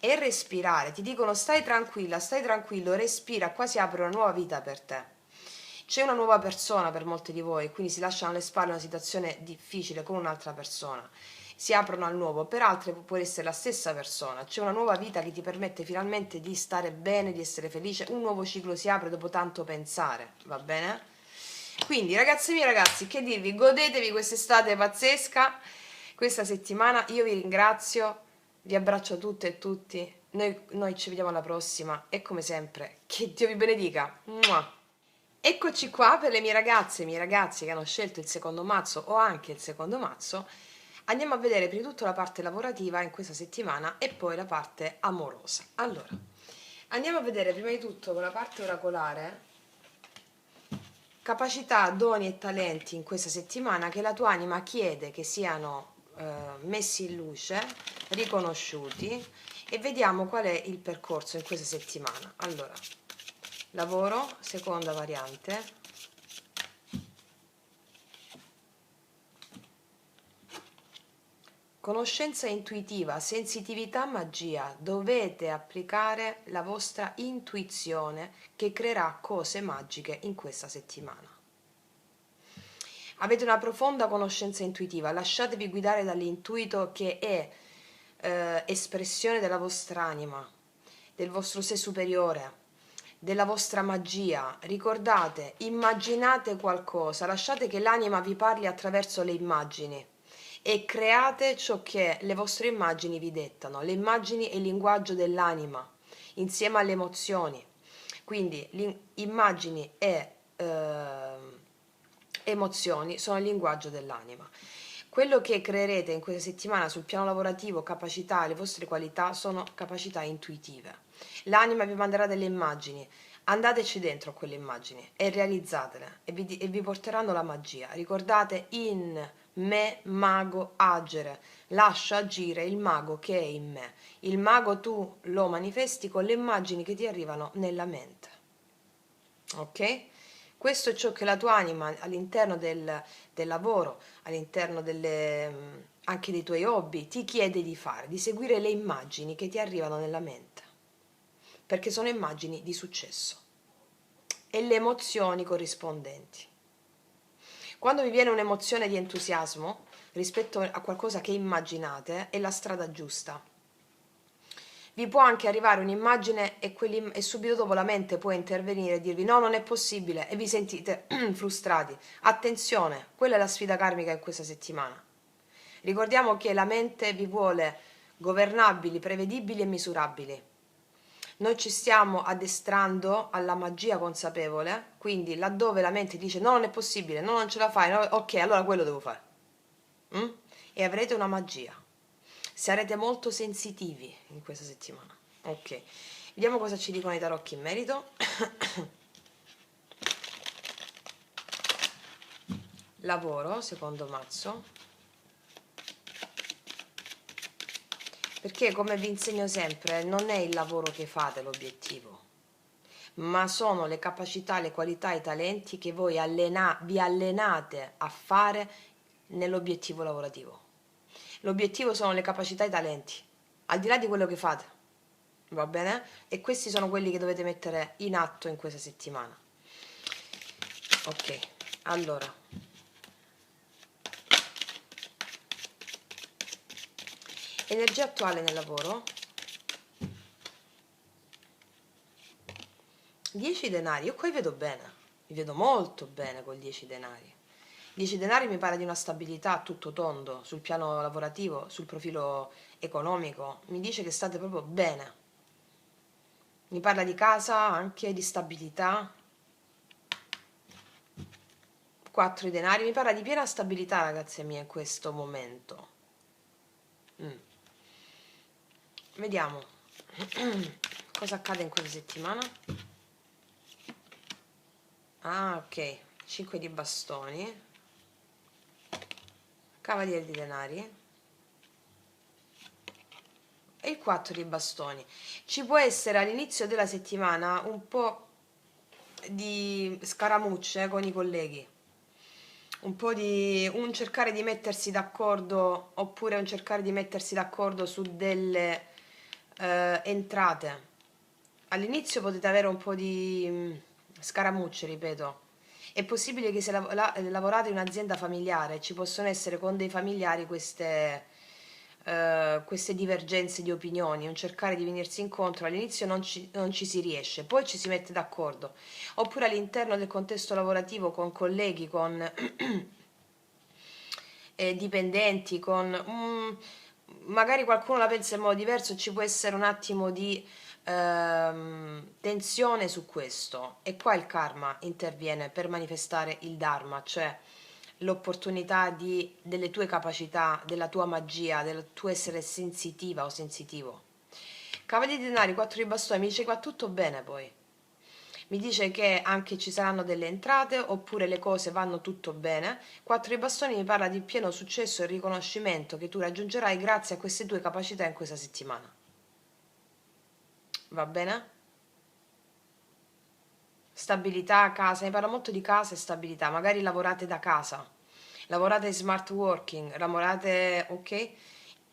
e respirare, ti dicono stai tranquilla, stai tranquillo, respira, qua si apre una nuova vita per te. C'è una nuova persona per molti di voi, quindi si lasciano alle spalle una situazione difficile con un'altra persona, si aprono al nuovo, per altre può essere la stessa persona, c'è una nuova vita che ti permette finalmente di stare bene, di essere felice, un nuovo ciclo si apre dopo tanto pensare, va bene? Quindi ragazzi miei ragazzi, che dirvi, godetevi quest'estate pazzesca, questa settimana, io vi ringrazio, vi abbraccio tutte e tutti, noi ci vediamo alla prossima e come sempre, che Dio vi benedica. Mua. Eccoci qua per le mie ragazze e i miei ragazzi che hanno scelto il secondo mazzo o anche il secondo mazzo. Andiamo a vedere prima di tutto la parte lavorativa in questa settimana e poi la parte amorosa. Allora, andiamo a vedere prima di tutto con la parte oracolare capacità, doni e talenti in questa settimana che la tua anima chiede che siano messi in luce, riconosciuti e vediamo qual è il percorso in questa settimana. Allora, lavoro, seconda variante. Conoscenza intuitiva, sensitività, magia. Dovete applicare la vostra intuizione che creerà cose magiche in questa settimana. Avete una profonda conoscenza intuitiva, lasciatevi guidare dall'intuito che è espressione della vostra anima, del vostro sé superiore, della vostra magia. Ricordate, immaginate qualcosa, lasciate che l'anima vi parli attraverso le immagini e create ciò che le vostre immagini vi dettano. Le immagini è il linguaggio dell'anima insieme alle emozioni, quindi immagini e emozioni sono il linguaggio dell'anima. Quello che creerete in questa settimana sul piano lavorativo, capacità, le vostre qualità sono capacità intuitive. L'anima vi manderà delle immagini, andateci dentro a quelle immagini e realizzatele e vi porteranno la magia. Ricordate, in me mago agere, lascia agire il mago che è in me. Il mago tu lo manifesti con le immagini che ti arrivano nella mente. Ok? Questo è ciò che la tua anima all'interno del lavoro, all'interno anche dei tuoi hobby, ti chiede di fare, di seguire le immagini che ti arrivano nella mente, perché sono immagini di successo e le emozioni corrispondenti. Quando vi viene un'emozione di entusiasmo rispetto a qualcosa che immaginate, è la strada giusta. Vi può anche arrivare un'immagine e subito dopo la mente può intervenire e dirvi no, non è possibile e vi sentite frustrati. Attenzione, quella è la sfida karmica in questa settimana. Ricordiamo che la mente vi vuole governabili, prevedibili e misurabili. Noi ci stiamo addestrando alla magia consapevole, quindi laddove la mente dice no, non è possibile, no, non ce la fai, no, ok, allora quello devo fare. E avrete una magia. Sarete molto sensitivi in questa settimana. Ok, vediamo cosa ci dicono i tarocchi in merito. Lavoro, secondo mazzo. Perché come vi insegno sempre, non è il lavoro che fate l'obiettivo, ma sono le capacità, le qualità, i talenti che voi vi allenate a fare nell'obiettivo lavorativo. L'obiettivo sono le capacità e i talenti, al di là di quello che fate, va bene? E questi sono quelli che dovete mettere in atto in questa settimana. Ok, allora. Energia attuale nel lavoro. 10 denari, io qui vedo bene, vi vedo molto bene col 10 denari. 10 denari mi pare di una stabilità a tutto tondo sul piano lavorativo, sul profilo economico, mi dice che state proprio bene. Mi parla di casa, anche di stabilità. 4 di denari, mi parla di piena stabilità, ragazze mie, in questo momento. Vediamo cosa accade in questa settimana. Ah, ok, 5 di bastoni, cavaliere di denari e il 4 di bastoni. Ci può essere all'inizio della settimana un po' di scaramucce con i colleghi, un po' di un cercare di mettersi d'accordo, oppure un cercare di mettersi d'accordo su delle entrate. All'inizio potete avere un po' di scaramucce, ripeto. È possibile che se lavorate in un'azienda familiare ci possono essere con dei familiari queste divergenze di opinioni, un cercare di venirsi incontro. All'inizio non ci si riesce, poi ci si mette d'accordo. Oppure all'interno del contesto lavorativo con colleghi, con dipendenti, magari qualcuno la pensa in modo diverso, ci può essere un attimo di tensione su questo, e qua il karma interviene per manifestare il dharma, cioè l'opportunità delle tue capacità, della tua magia, del tuo essere sensitiva o sensitivo. Cavaliere di denari, 4 di bastoni, mi dice che va tutto bene poi. Mi dice che anche ci saranno delle entrate, oppure le cose vanno tutto bene. 4 di bastoni mi parla di pieno successo e riconoscimento che tu raggiungerai grazie a queste tue capacità in questa settimana. Va bene? Stabilità, casa, mi parla molto di casa e stabilità, magari lavorate da casa, lavorate in smart working, lavorate, ok? E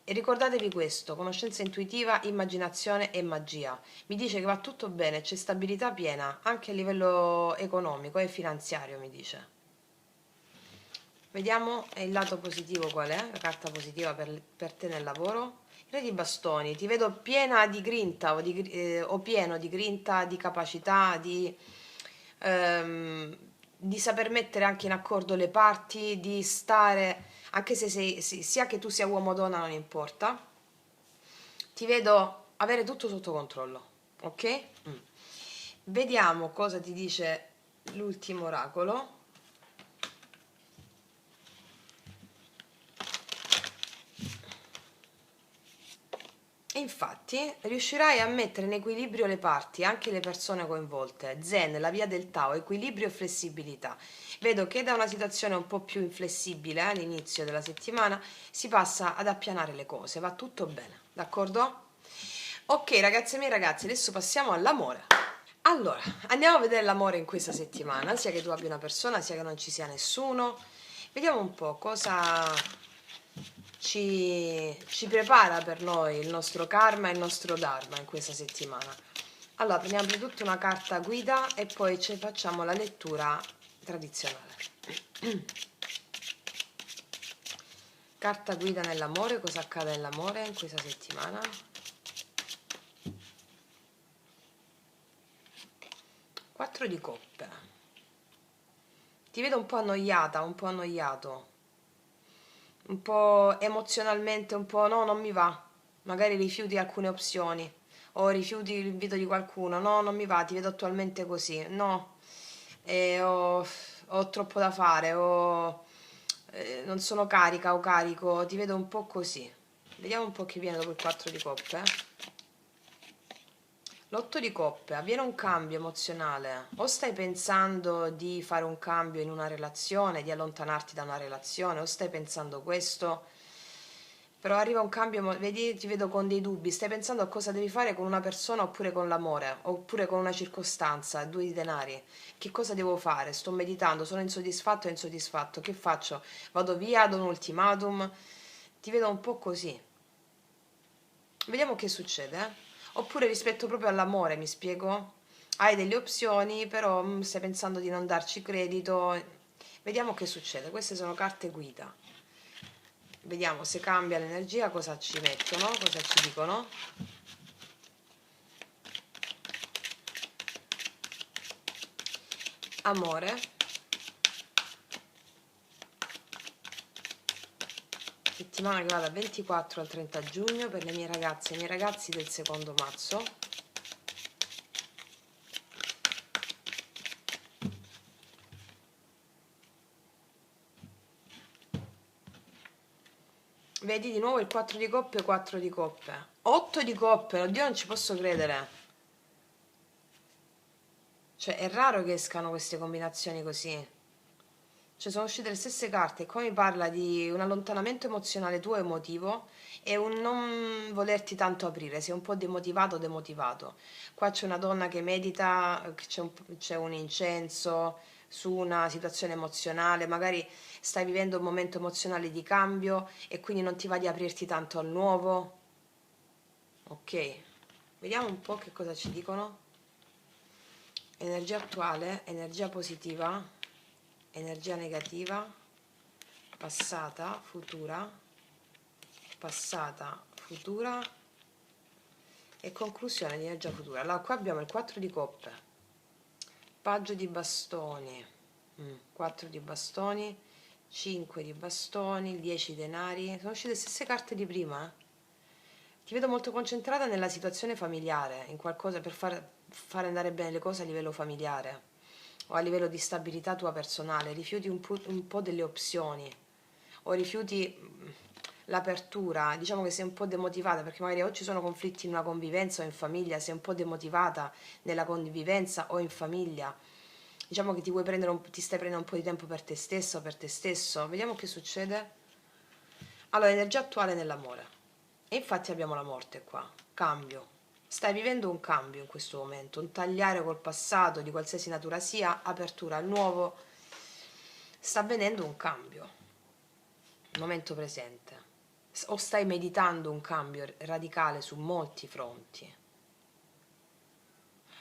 ricordatevi questo, conoscenza intuitiva, immaginazione e magia. Mi dice che va tutto bene, c'è stabilità piena, anche a livello economico e finanziario, mi dice. Vediamo il lato positivo qual è, la carta positiva per te nel lavoro. Il re di bastoni, ti vedo piena di grinta o pieno di grinta, di capacità, ehm, di saper mettere anche in accordo le parti, di stare, anche se sia che tu sia uomo o donna non importa, ti vedo avere tutto sotto controllo, ok? Vediamo cosa ti dice l'ultimo oracolo. E infatti riuscirai a mettere in equilibrio le parti, anche le persone coinvolte. Zen, la via del Tao, equilibrio e flessibilità. Vedo che da una situazione un po' più inflessibile all'inizio della settimana si passa ad appianare le cose, va tutto bene, d'accordo? Ok ragazze e miei ragazzi, adesso passiamo all'amore. Allora, andiamo a vedere l'amore in questa settimana, sia che tu abbia una persona, sia che non ci sia nessuno. Vediamo un po' cosa ci prepara per noi il nostro karma e il nostro dharma in questa settimana. Allora, prendiamo prima di tutto una carta guida e poi ci facciamo la lettura tradizionale. Carta guida nell'amore, cosa accade nell'amore in questa settimana? 4 di coppe. Ti vedo un po' annoiata, un po' annoiato, un po' emozionalmente, un po' no, non mi va. Magari rifiuti alcune opzioni o rifiuti l'invito di qualcuno. No, non mi va, ti vedo attualmente così. No, ho troppo da fare, non sono carica o carico, ti vedo un po' così. Vediamo un po' chi viene dopo il 4 di coppe. L'8 di coppe, avviene un cambio emozionale, o stai pensando di fare un cambio in una relazione, di allontanarti da una relazione, o stai pensando questo, però arriva un cambio, vedi, ti vedo con dei dubbi, stai pensando a cosa devi fare con una persona oppure con l'amore, oppure con una circostanza, 2 di denari, che cosa devo fare, sto meditando, sono insoddisfatto o insoddisfatto, che faccio, vado via, do un ultimatum, ti vedo un po' così. Vediamo che succede, Oppure rispetto proprio all'amore, mi spiego? Hai delle opzioni, però stai pensando di non darci credito. Vediamo che succede. Queste sono carte guida. Vediamo se cambia l'energia, cosa ci mettono, cosa ci dicono. Amore. Settimana che va dal 24 al 30 giugno per le mie ragazze e i miei ragazzi del secondo mazzo. Vedi di nuovo il 4 di coppe, 4 di coppe, 8 di coppe, oddio non ci posso credere. Cioè è raro che escano queste combinazioni così. Cioè sono uscite le stesse carte, qua mi parla di un allontanamento emozionale tuo emotivo e un non volerti tanto aprire, sei un po' demotivato o demotivato. Qua c'è una donna che medita, che c'è un incenso su una situazione emozionale, magari stai vivendo un momento emozionale di cambio e quindi non ti va di aprirti tanto al nuovo. Ok, vediamo un po' che cosa ci dicono. Energia attuale, energia positiva, energia negativa, passata, futura e conclusione di energia futura. Allora, qua abbiamo il 4 di coppe, paggio di bastoni, 4 di bastoni, 5 di bastoni, 10 denari, sono uscite le stesse carte di prima. Ti vedo molto concentrata nella situazione familiare, in qualcosa per fare andare bene le cose a livello familiare o a livello di stabilità tua personale, rifiuti un po' delle opzioni o rifiuti l'apertura, diciamo che sei un po' demotivata perché magari o ci sono conflitti in una convivenza o in famiglia, sei un po' demotivata nella convivenza o in famiglia, diciamo che ti stai prendendo un po' di tempo per te stessa o per te stesso. Vediamo che succede. Allora, energia attuale nell'amore. E infatti abbiamo la morte qua, cambio. Stai vivendo un cambio in questo momento, un tagliare col passato di qualsiasi natura sia, apertura al nuovo. Sta avvenendo un cambio, momento presente. O stai meditando un cambio radicale su molti fronti.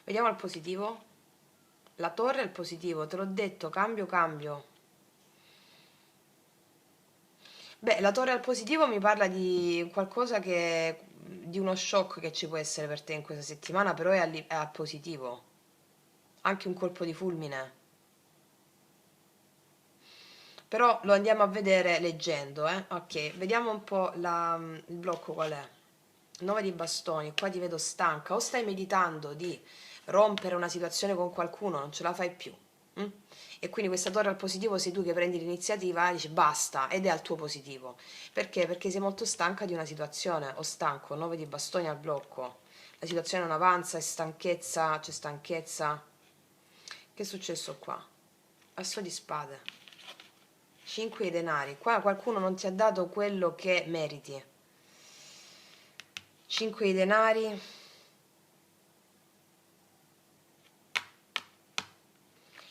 Vediamo il positivo. La torre è il positivo, te l'ho detto, cambio, cambio. Beh, la torre al positivo mi parla di qualcosa di uno shock che ci può essere per te in questa settimana, però è a positivo. Anche un colpo di fulmine. Però lo andiamo a vedere leggendo, eh? Ok, vediamo un po' il blocco qual è. 9 di bastoni, qua ti vedo stanca, o stai meditando di rompere una situazione con qualcuno, non ce la fai più. mm? E quindi questa torre al positivo sei tu che prendi l'iniziativa e dici basta, ed è al tuo positivo. Perché? Perché sei molto stanca di una situazione, o stanco, 9 di bastoni al blocco. La situazione non avanza, è stanchezza, c'è stanchezza. Che è successo qua? Asso di spade. 5 di denari. Qua qualcuno non ti ha dato quello che meriti. 5 di denari.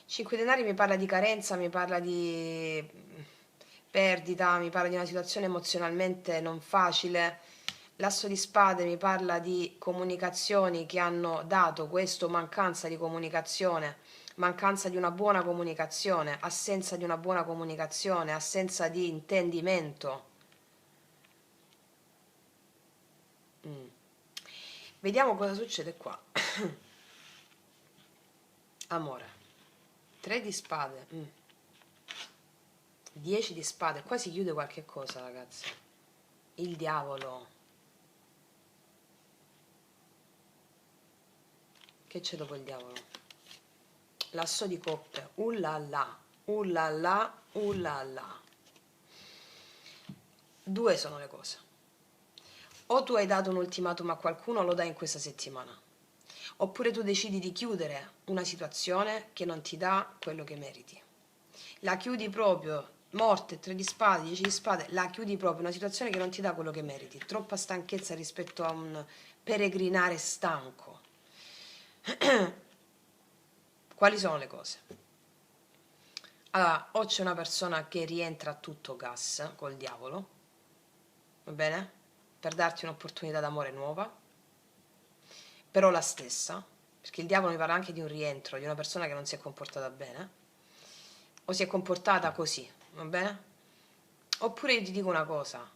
5 denari mi parla di carenza, mi parla di perdita, mi parla di una situazione emozionalmente non facile. L'asso di spade mi parla di comunicazioni che hanno dato questo, mancanza di comunicazione, mancanza di una buona comunicazione, assenza di una buona comunicazione, assenza di intendimento. Mm. Vediamo cosa succede qua. Amore. 3 di spade. 10 di spade. Qua si chiude qualche cosa, ragazzi. Il diavolo. Che c'è dopo il diavolo? L'asso di coppe. Ullala. Ullala. Ullala. Due sono le cose. O tu hai dato un ultimatum a qualcuno, lo dai in questa settimana. Oppure tu decidi di chiudere una situazione che non ti dà quello che meriti. La chiudi proprio, morte, 3 di spade, 10 di spade, la chiudi proprio, una situazione che non ti dà quello che meriti. Troppa stanchezza rispetto a un peregrinare stanco. Quali sono le cose? Allora, o c'è una persona che rientra a tutto gas col diavolo, va bene? Per darti un'opportunità d'amore nuova, però la stessa, perché il diavolo mi parla anche di un rientro, di una persona che non si è comportata bene, o si è comportata così, va bene? Oppure io ti dico una cosa,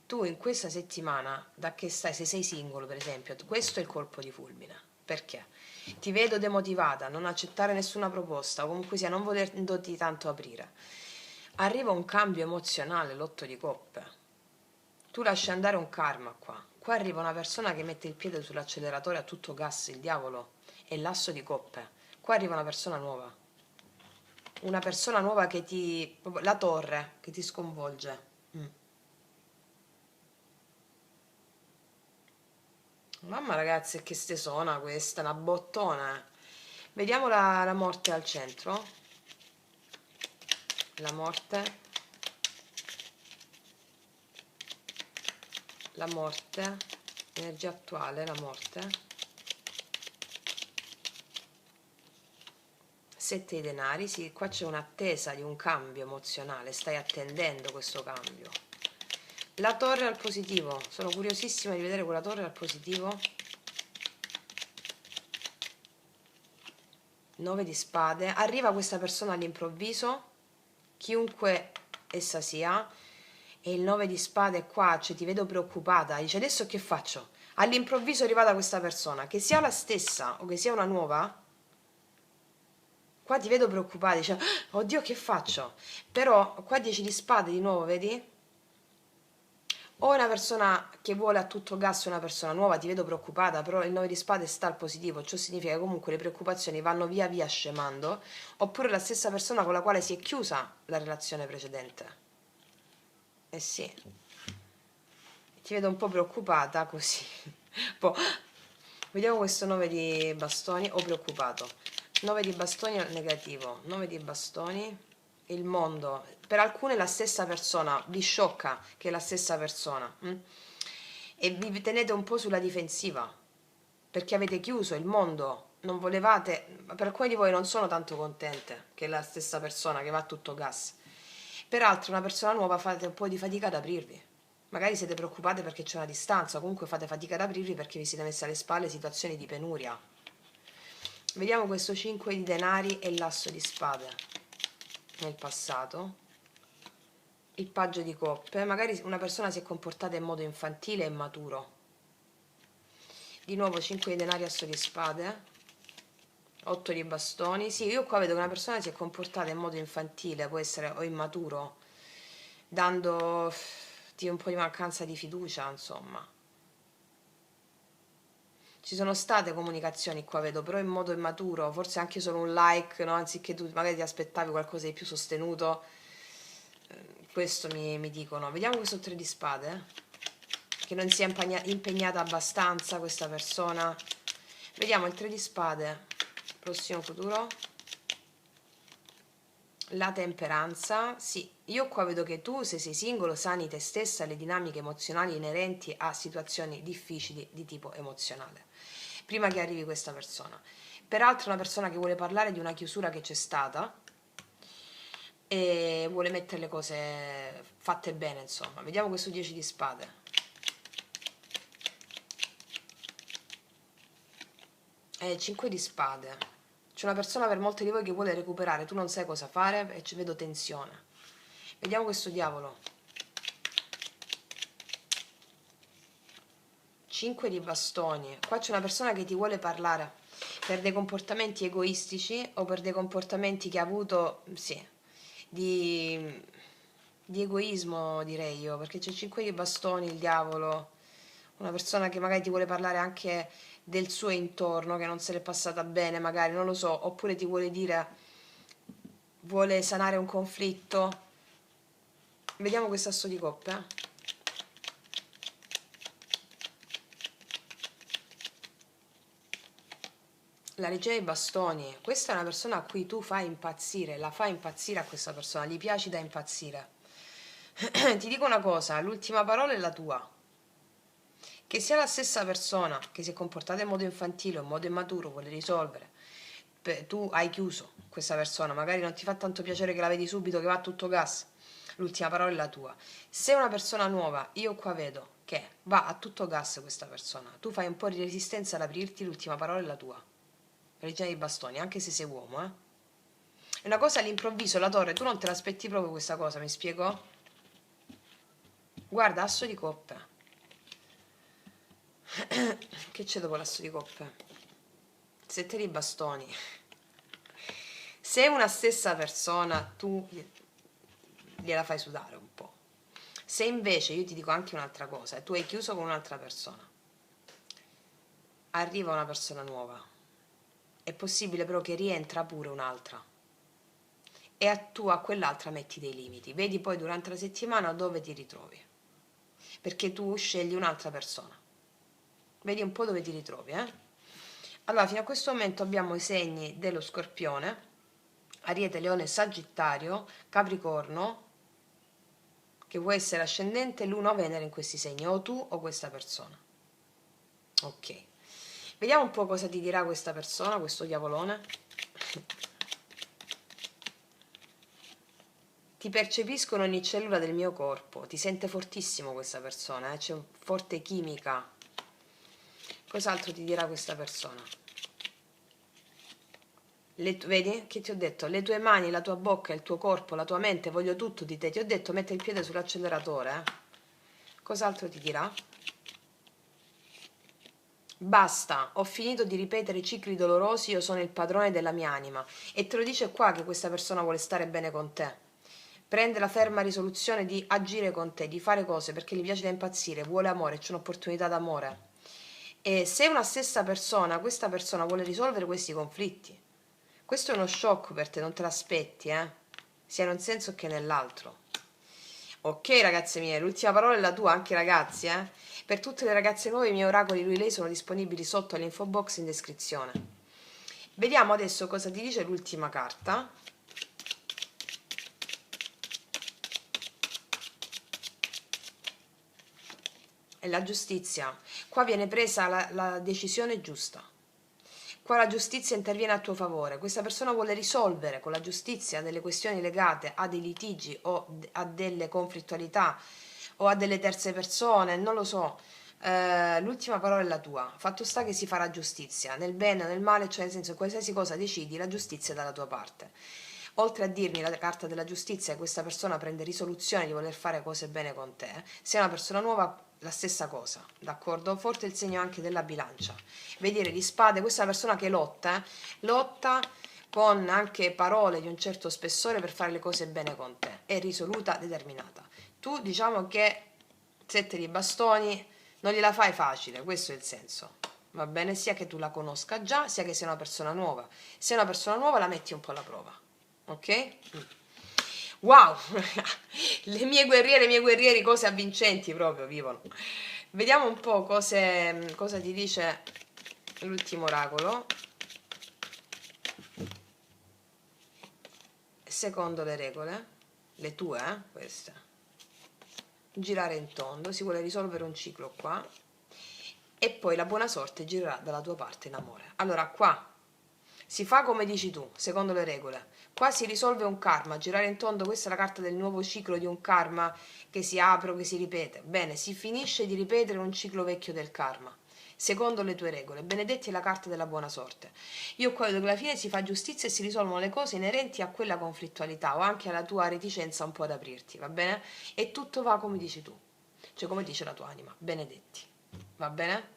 tu in questa settimana, da che stai, se sei singolo per esempio, questo è il colpo di fulmine. Perché? Ti vedo demotivata, non accettare nessuna proposta, o comunque sia non volendoti tanto aprire. Arriva un cambio emozionale, l'otto di coppe. Tu lasci andare un karma qua. Qua arriva una persona che mette il piede sull'acceleratore a tutto gas, il diavolo, e l'asso di coppe. Qua arriva una persona nuova. Una persona nuova che ti... la torre, che ti sconvolge. Mamma ragazzi, che stesona questa, una bottona. Vediamo la morte al centro. La morte. La morte. Energia attuale, la morte. 7 di denari, sì, qua c'è un'attesa di un cambio emozionale, stai attendendo questo cambio. La torre al positivo, sono curiosissima di vedere quella torre al positivo. 9 di spade, arriva questa persona all'improvviso, chiunque essa sia, e il 9 di spade qua, cioè ti vedo preoccupata, dice adesso che faccio? All'improvviso è arrivata questa persona, che sia la stessa o che sia una nuova, qua ti vedo preoccupata, dice oddio che faccio? Però qua 10 di spade di nuovo, vedi? O è una persona che vuole a tutto gas una persona nuova, ti vedo preoccupata, però il 9 di spade sta al positivo, ciò significa che comunque le preoccupazioni vanno via via scemando, oppure la stessa persona con la quale si è chiusa la relazione precedente. Eh sì, ti vedo un po' preoccupata così. Poi, vediamo questo 9 di bastoni, o preoccupato. 9 di bastoni al negativo, 9 di bastoni, il mondo. Per alcune è la stessa persona, vi sciocca che è la stessa persona. E vi tenete un po' sulla difensiva, perché avete chiuso il mondo, non volevate, per alcuni di voi non sono tanto contente che è la stessa persona che va a tutto gas. Per altri una persona nuova fate un po' di fatica ad aprirvi. Magari siete preoccupate perché c'è una distanza, comunque fate fatica ad aprirvi perché vi siete messi alle spalle situazioni di penuria. Vediamo questo 5 di denari e l'asso di spade nel passato. Il paggio di coppe, magari una persona si è comportata in modo infantile e immaturo. Di nuovo 5 di denari, asso di spade, 8 di bastoni. Sì, io qua vedo che una persona si è comportata in modo infantile, può essere o immaturo, dando un po' di mancanza di fiducia, insomma. Ci sono state comunicazioni qua, vedo, però in modo immaturo, forse anche solo un like, no? Anziché tu magari ti aspettavi qualcosa di più sostenuto. Questo mi dicono. Vediamo questo 3 di spade, che non si è impegnata abbastanza questa persona. Vediamo il 3 di spade, prossimo futuro. La temperanza, sì, io qua vedo che tu, se sei singolo, sani te stessa le dinamiche emozionali inerenti a situazioni difficili di tipo emozionale, prima che arrivi questa persona. Peraltro è una persona che vuole parlare di una chiusura che c'è stata e vuole mettere le cose fatte bene, insomma. Vediamo questo 10 di spade. 5 di spade. C'è una persona per molte di voi che vuole recuperare, tu non sai cosa fare e ci vedo tensione. Vediamo questo diavolo. 5 di bastoni. Qua c'è una persona che ti vuole parlare per dei comportamenti egoistici o per dei comportamenti che ha avuto, sì, di egoismo direi io, perché c'è 5 di bastoni, il diavolo, una persona che magari ti vuole parlare anche del suo intorno, che non se l'è passata bene, magari, non lo so, oppure ti vuole dire, vuole sanare un conflitto. Vediamo questo asso di coppe. La regina dei bastoni, questa è una persona a cui tu fai impazzire, la fai impazzire a questa persona, gli piaci da impazzire. Ti dico una cosa, l'ultima parola è la tua. Che sia la stessa persona che si è comportata in modo infantile o in modo immaturo, vuole risolvere, tu hai chiuso questa persona, magari non ti fa tanto piacere che la vedi subito che va a tutto gas, l'ultima parola è la tua. Se è una persona nuova, io qua vedo che va a tutto gas questa persona, tu fai un po' di resistenza ad aprirti, l'ultima parola è la tua. Regina dei bastoni, anche se sei uomo, eh. È una cosa all'improvviso, la torre, tu non te l'aspetti proprio questa cosa, mi spiego? Guarda, asso di coppe. Che c'è dopo l'asso di coppe? 7 di bastoni. Se è una stessa persona, tu gliela fai sudare un po'. Se invece, io ti dico anche un'altra cosa, tu hai chiuso con un'altra persona, arriva una persona nuova, è possibile però che rientra pure un'altra e tu a quell'altra metti dei limiti, vedi poi durante la settimana dove ti ritrovi, perché tu scegli un'altra persona, Vedi un po' dove ti ritrovi, eh? Allora, fino a questo momento abbiamo i segni dello Scorpione, Ariete, Leone, Sagittario, Capricorno, che può essere ascendente, Luna o Venere in questi segni, o tu o questa persona. Ok. Vediamo un po' cosa ti dirà questa persona, questo diavolone. Ti percepisco in ogni cellula del mio corpo, ti sente fortissimo questa persona, c'è forte chimica. Cos'altro ti dirà questa persona? Vedi che ti ho detto? Le tue mani, la tua bocca, il tuo corpo, la tua mente, voglio tutto di te. Ti ho detto mette il piede sull'acceleratore. Cos'altro ti dirà? Basta, ho finito di ripetere cicli dolorosi, io sono il padrone della mia anima. E te lo dice qua che questa persona vuole stare bene con te. Prende la ferma risoluzione di agire con te, di fare cose perché gli piace da impazzire, vuole amore, c'è un'opportunità d'amore. E se una stessa persona, questa persona vuole risolvere questi conflitti, questo è uno shock per te, non te l'aspetti, sia in un senso che nell'altro. Ok ragazze mie, l'ultima parola è la tua, anche ragazzi, Per tutte le ragazze nuove i miei oracoli lui e lei sono disponibili sotto all'info box in descrizione. Vediamo adesso cosa ti dice l'ultima carta. È la giustizia. Qua viene presa la decisione giusta. Qua la giustizia interviene a tuo favore. Questa persona vuole risolvere con la giustizia delle questioni legate a dei litigi o a delle conflittualità o a delle terze persone, non lo so. L'ultima parola è la tua. Fatto sta che si farà giustizia, nel bene o nel male, cioè nel senso che qualsiasi cosa decidi, la giustizia è dalla tua parte. Oltre a dirmi la carta della giustizia che questa persona prende risoluzione di voler fare cose bene con te, se è una persona nuova la stessa cosa, d'accordo? Forte il segno anche della bilancia. Vedere di spade, questa è una persona che lotta, lotta con anche parole di un certo spessore per fare le cose bene con te, è risoluta, determinata. Tu diciamo che sette di bastoni non gliela fai facile, questo è il senso. Va bene, sia che tu la conosca già, sia che sia una persona nuova. Se è una persona nuova la metti un po' alla prova, ok? Wow, le mie guerriere, i miei guerrieri, cose avvincenti proprio vivono. Vediamo un po' cosa ti dice l'ultimo oracolo. Secondo le regole, le tue, queste. Girare in tondo, si vuole risolvere un ciclo qua. E poi la buona sorte girerà dalla tua parte in amore. Allora qua si fa come dici tu, secondo le regole. Qua si risolve un karma, girare in tondo, questa è la carta del nuovo ciclo di un karma che si apre o che si ripete. Bene, si finisce di ripetere un ciclo vecchio del karma, secondo le tue regole. Benedetti è la carta della buona sorte. Io qua vedo che alla fine si fa giustizia e si risolvono le cose inerenti a quella conflittualità o anche alla tua reticenza un po' ad aprirti, va bene? E tutto va come dici tu, cioè come dice la tua anima, benedetti, va bene?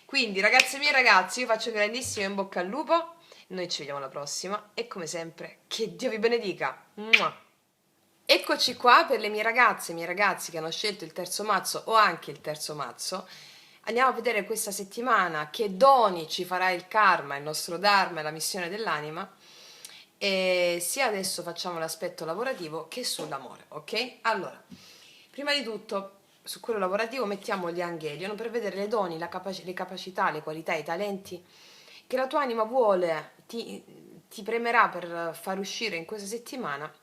Quindi ragazze mie e ragazzi, io faccio un grandissimo in bocca al lupo, noi ci vediamo alla prossima e come sempre che Dio vi benedica. Mua. Eccoci qua per le mie ragazze e i miei ragazzi che hanno scelto il terzo mazzo o anche il terzo mazzo. Andiamo a vedere questa settimana che doni ci farà il karma, il nostro dharma e la missione dell'anima. E sia adesso facciamo l'aspetto lavorativo che sull'amore, ok? Allora, prima di tutto su quello lavorativo mettiamo gli angelion per vedere le doni, le capacità, le qualità, i talenti che la tua anima vuole, ti premerà per far uscire in questa settimana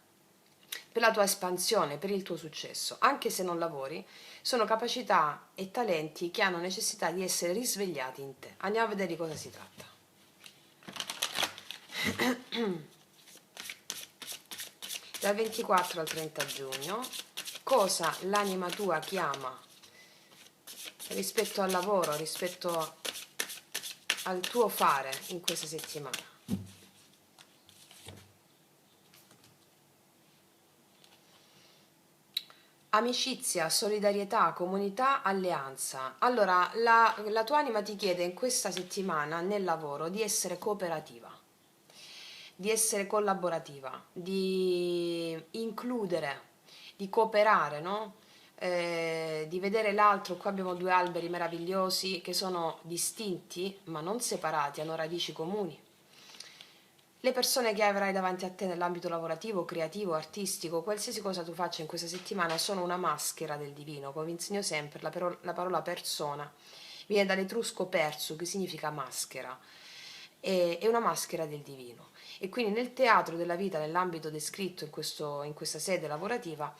per la tua espansione, per il tuo successo. Anche se non lavori, sono capacità e talenti che hanno necessità di essere risvegliati in te. Andiamo a vedere di cosa si tratta. Dal 24 al 30 giugno, cosa l'anima tua chiama rispetto al lavoro, rispetto al tuo fare in questa settimana? Amicizia, solidarietà, comunità, alleanza. Allora, la tua anima ti chiede in questa settimana nel lavoro di essere cooperativa, di essere collaborativa, di includere, di cooperare, no? Di vedere l'altro. Qua abbiamo due alberi meravigliosi che sono distinti ma non separati, hanno radici comuni. Le persone che avrai davanti a te nell'ambito lavorativo, creativo, artistico, qualsiasi cosa tu faccia in questa settimana sono una maschera del divino, come vi insegno sempre, la parola persona viene dall'etrusco persu, che significa maschera, è una maschera del divino. E quindi nel teatro della vita, nell'ambito descritto in questa sede lavorativa,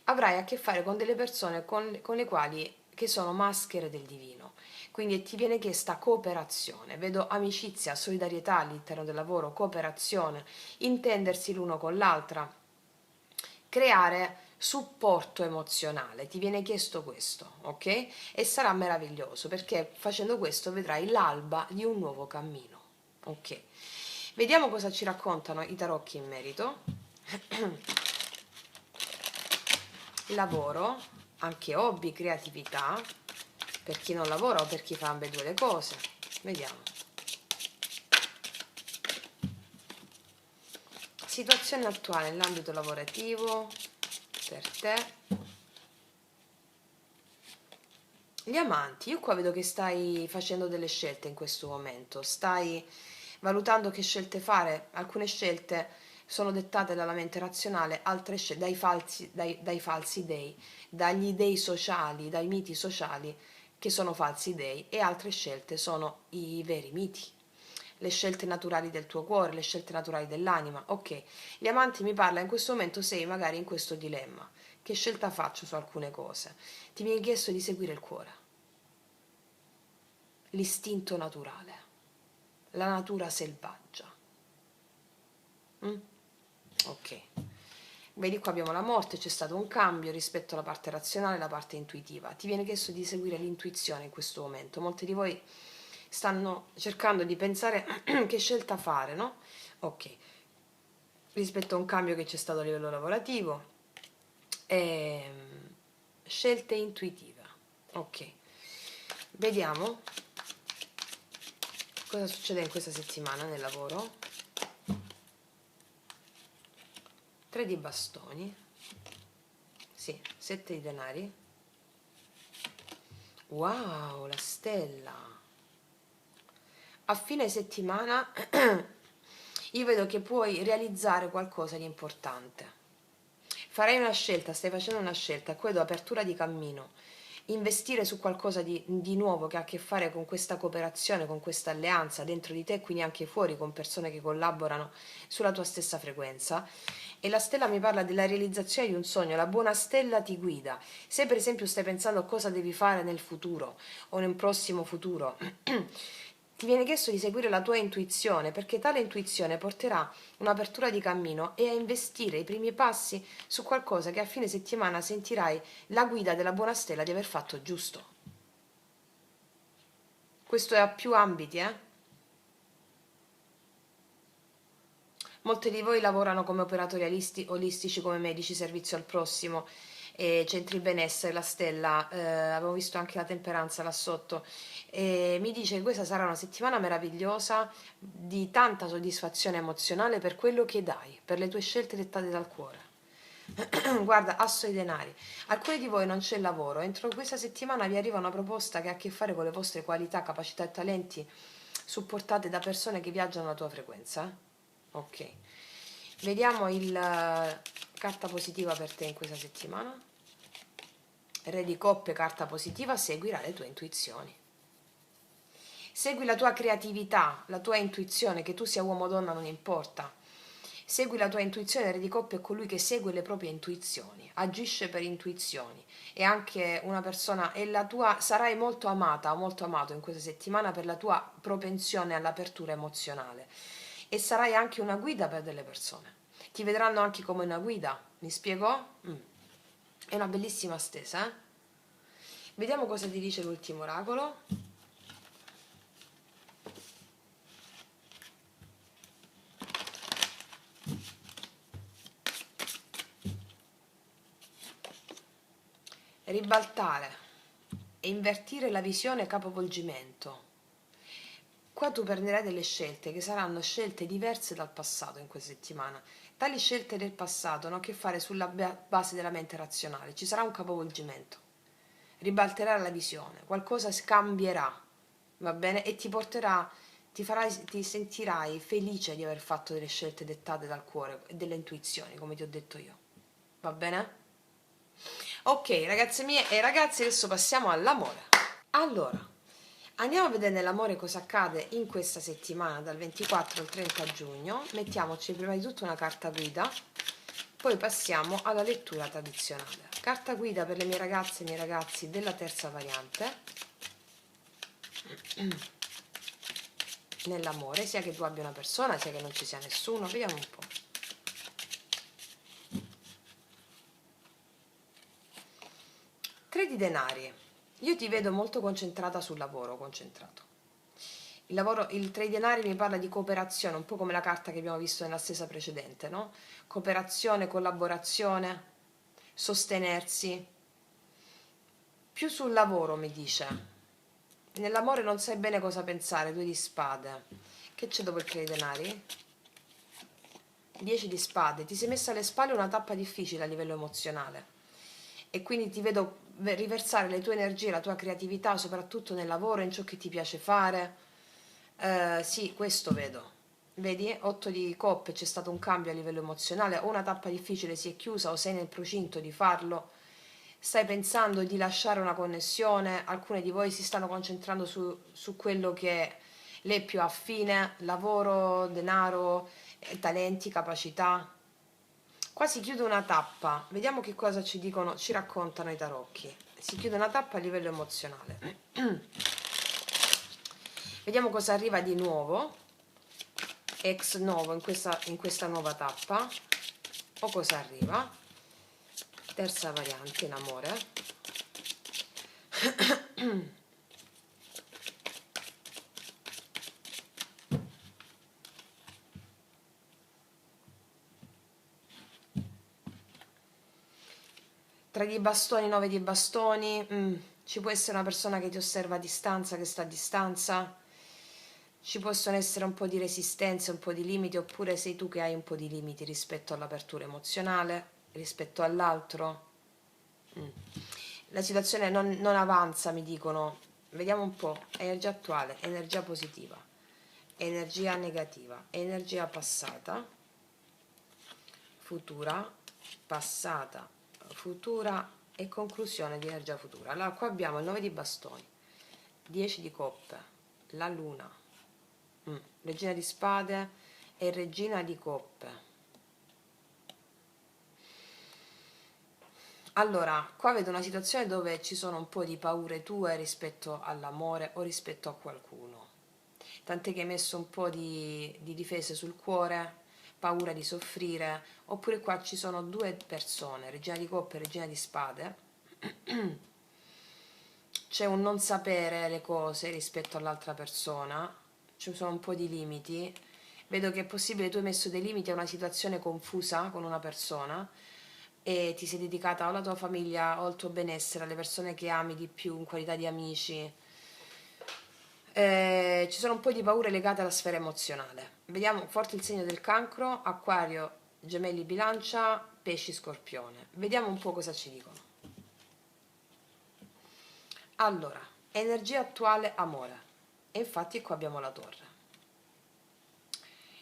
avrai a che fare con delle persone con le quali che sono maschere del divino. Quindi ti viene chiesta cooperazione, vedo amicizia, solidarietà all'interno del lavoro, cooperazione, intendersi l'uno con l'altra, creare supporto emozionale, ti viene chiesto questo, ok? E sarà meraviglioso perché facendo questo vedrai l'alba di un nuovo cammino, ok? Vediamo cosa ci raccontano i tarocchi in merito. Lavoro, anche hobby, creatività, per chi non lavora o per chi fa ambedue le cose. Vediamo. Situazione attuale nell'ambito lavorativo per te. Gli amanti, io qua vedo che stai facendo delle scelte in questo momento, stai valutando che scelte fare, alcune scelte sono dettate dalla mente razionale, altre dai falsi dei, dagli dei sociali, dai miti sociali che sono falsi dei, e altre scelte sono i veri miti, le scelte naturali del tuo cuore, le scelte naturali dell'anima. Ok, gli amanti mi parla in questo momento, sei magari in questo dilemma, che scelta faccio su alcune cose? Ti viene chiesto di seguire il cuore, l'istinto naturale, la natura selvaggia. Mm? Ok. Vedi, qua abbiamo la morte, c'è stato un cambio rispetto alla parte razionale e alla parte intuitiva. Ti viene chiesto di seguire l'intuizione in questo momento. Molti di voi stanno cercando di pensare che scelta fare, no? Ok. Rispetto a un cambio che c'è stato a livello lavorativo. Scelte intuitive. Ok. Vediamo cosa succede in questa settimana nel lavoro. 3 di bastoni. Sì, 7 di denari. Wow, la stella. A fine settimana io vedo che puoi realizzare qualcosa di importante. Farai una scelta, stai facendo una scelta, qui vedo apertura di cammino, investire su qualcosa di nuovo che ha a che fare con questa cooperazione, con questa alleanza dentro di te e quindi anche fuori con persone che collaborano sulla tua stessa frequenza. E la stella mi parla della realizzazione di un sogno, la buona stella ti guida. Se per esempio stai pensando a cosa devi fare nel futuro o nel prossimo futuro, ti viene chiesto di seguire la tua intuizione, perché tale intuizione porterà un'apertura di cammino e a investire i primi passi su qualcosa che a fine settimana sentirai la guida della buona stella di aver fatto giusto. Questo è a più ambiti, eh? Molti di voi lavorano come operatori olistici, come medici, servizio al prossimo, centri benessere, la stella, avevo visto anche la temperanza là sotto. E mi dice che questa sarà una settimana meravigliosa, di tanta soddisfazione emozionale per quello che dai, per le tue scelte dettate dal cuore. Guarda, asso i denari. Alcuni di voi non c'è lavoro, entro questa settimana vi arriva una proposta che ha a che fare con le vostre qualità, capacità e talenti, supportate da persone che viaggiano alla tua frequenza. Ok, vediamo il carta positiva per te in questa settimana. Re di coppe, carta positiva, seguirà le tue intuizioni. Segui la tua creatività, la tua intuizione, che tu sia uomo o donna non importa. Segui la tua intuizione, Re di coppe è colui che segue le proprie intuizioni, agisce per intuizioni. È anche una persona, e la tua, sarai molto amata o molto amato in questa settimana per la tua propensione all'apertura emozionale. E sarai anche una guida per delle persone. Ti vedranno anche come una guida. Mi spiego? È una bellissima stesa, eh? Vediamo cosa ti dice l'ultimo oracolo. Ribaltare e invertire la visione capovolgimento. Qua tu prenderai delle scelte che saranno scelte diverse dal passato in questa settimana. Tali scelte del passato hanno a che fare sulla base della mente razionale. Ci sarà un capovolgimento. Ribalterai la visione, qualcosa cambierà, va bene? E ti sentirai felice di aver fatto delle scelte dettate dal cuore e delle intuizioni, come ti ho detto io. Va bene? Ok, ragazze mie e ragazzi, adesso passiamo all'amore. Allora, Andiamo a vedere nell'amore cosa accade in questa settimana dal 24 al 30 giugno. Mettiamoci prima di tutto una carta guida, poi passiamo alla lettura tradizionale. Carta guida per le mie ragazze e i miei ragazzi della terza variante nell'amore, sia che tu abbia una persona sia che non ci sia nessuno. Vediamo un po'. Tre di denari. Io ti vedo molto concentrata sul lavoro, concentrato. Il 3 di denari mi parla di cooperazione, un po' come la carta che abbiamo visto nella stessa precedente, no? Cooperazione, collaborazione, sostenersi. Più sul lavoro mi dice. Nell'amore non sai bene cosa pensare, 2 di spade. Che c'è dopo il 3 di denari? 10 di spade. Ti sei messa alle spalle una tappa difficile a livello emozionale e quindi ti vedo riversare le tue energie, la tua creatività, soprattutto nel lavoro, in ciò che ti piace fare. Sì, questo vedo. Vedi? 8 di coppe, c'è stato un cambio a livello emozionale, o una tappa difficile si è chiusa o sei nel procinto di farlo. Stai pensando di lasciare una connessione, alcune di voi si stanno concentrando su quello che le è più affine, lavoro, denaro, talenti, capacità. Qua si chiude una tappa, vediamo che cosa ci dicono, ci raccontano i tarocchi. Si chiude una tappa a livello emozionale. Vediamo cosa arriva di nuovo, ex novo in questa nuova tappa, o cosa arriva. Terza variante in amore. Tre di bastoni, 9 di bastoni. Ci può essere una persona che ti osserva a distanza, che sta a distanza. Ci possono essere un po' di resistenze, un po' di limiti, oppure sei tu che hai un po' di limiti rispetto all'apertura emozionale, rispetto all'altro. La situazione non avanza, mi dicono. Vediamo un po'. Energia attuale, energia positiva, energia negativa, energia passata, futura, passata, futura e conclusione di energia futura. Allora qua abbiamo il 9 di bastoni, 10 di coppe, la luna, regina di spade e regina di coppe. Allora, qua vedo una situazione dove ci sono un po' di paure tue rispetto all'amore o rispetto a qualcuno. Tant'è che hai messo un po' di difese sul cuore, paura di soffrire, oppure qua ci sono due persone, regina di coppe e regina di spade. C'è un non sapere le cose rispetto all'altra persona, ci sono un po' di limiti. Vedo che è possibile tu hai messo dei limiti a una situazione confusa con una persona e ti sei dedicata o alla tua famiglia o al tuo benessere, alle persone che ami di più in qualità di amici. Ci sono un po' di paure legate alla sfera emozionale. Vediamo forte il segno del cancro, acquario, gemelli, bilancia, pesci, scorpione. Vediamo un po' cosa ci dicono. Allora, energia attuale, amore. E infatti qua abbiamo la torre.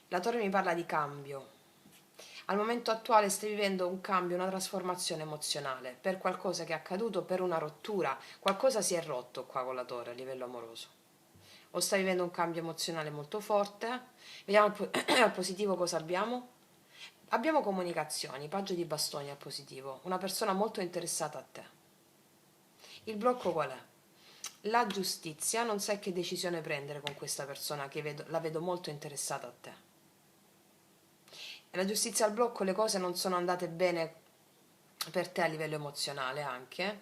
La torre mi parla di cambio. Al momento attuale stai vivendo un cambio, una trasformazione emozionale per qualcosa che è accaduto, per una rottura. Qualcosa si è rotto qua con la torre a livello amoroso. O stai vivendo un cambio emozionale molto forte. Vediamo al positivo cosa abbiamo. Abbiamo comunicazioni, paggio di bastoni al positivo, una persona molto interessata a te. Il blocco qual è? La giustizia, non sai che decisione prendere con questa persona che la vedo molto interessata a te. E la giustizia al blocco, le cose non sono andate bene per te a livello emozionale anche,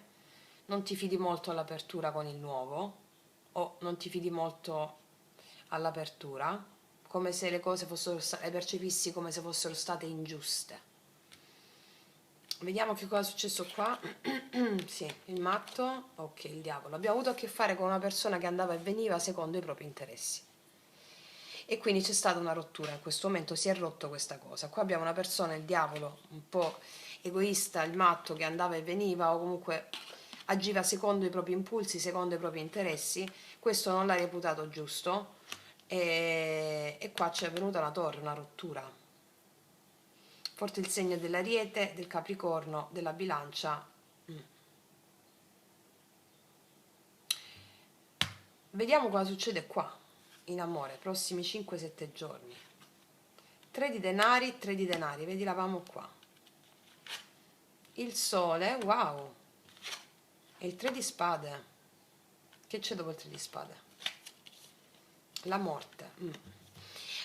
non ti fidi molto all'apertura con il nuovo o non ti fidi molto all'apertura, come se le cose le percepissi come se fossero state ingiuste. Vediamo che cosa è successo qua. Sì, il matto, ok, il diavolo. Abbiamo avuto a che fare con una persona che andava e veniva secondo i propri interessi. E quindi c'è stata una rottura, in questo momento si è rotto questa cosa. Qua abbiamo una persona, il diavolo, un po' egoista, il matto che andava e veniva o comunque agiva secondo i propri impulsi, secondo i propri interessi. Questo non l'ha reputato giusto e qua c'è venuta una torre, una rottura. Forte il segno dell'Ariete, del Capricorno, della Bilancia. Vediamo cosa succede qua, in amore, prossimi 5-7 giorni. 3 di denari, 3 di denari, vedi, lavamo qua. Il sole, wow. E il 3 di spade. Che c'è dopo il 3 di spade? La morte.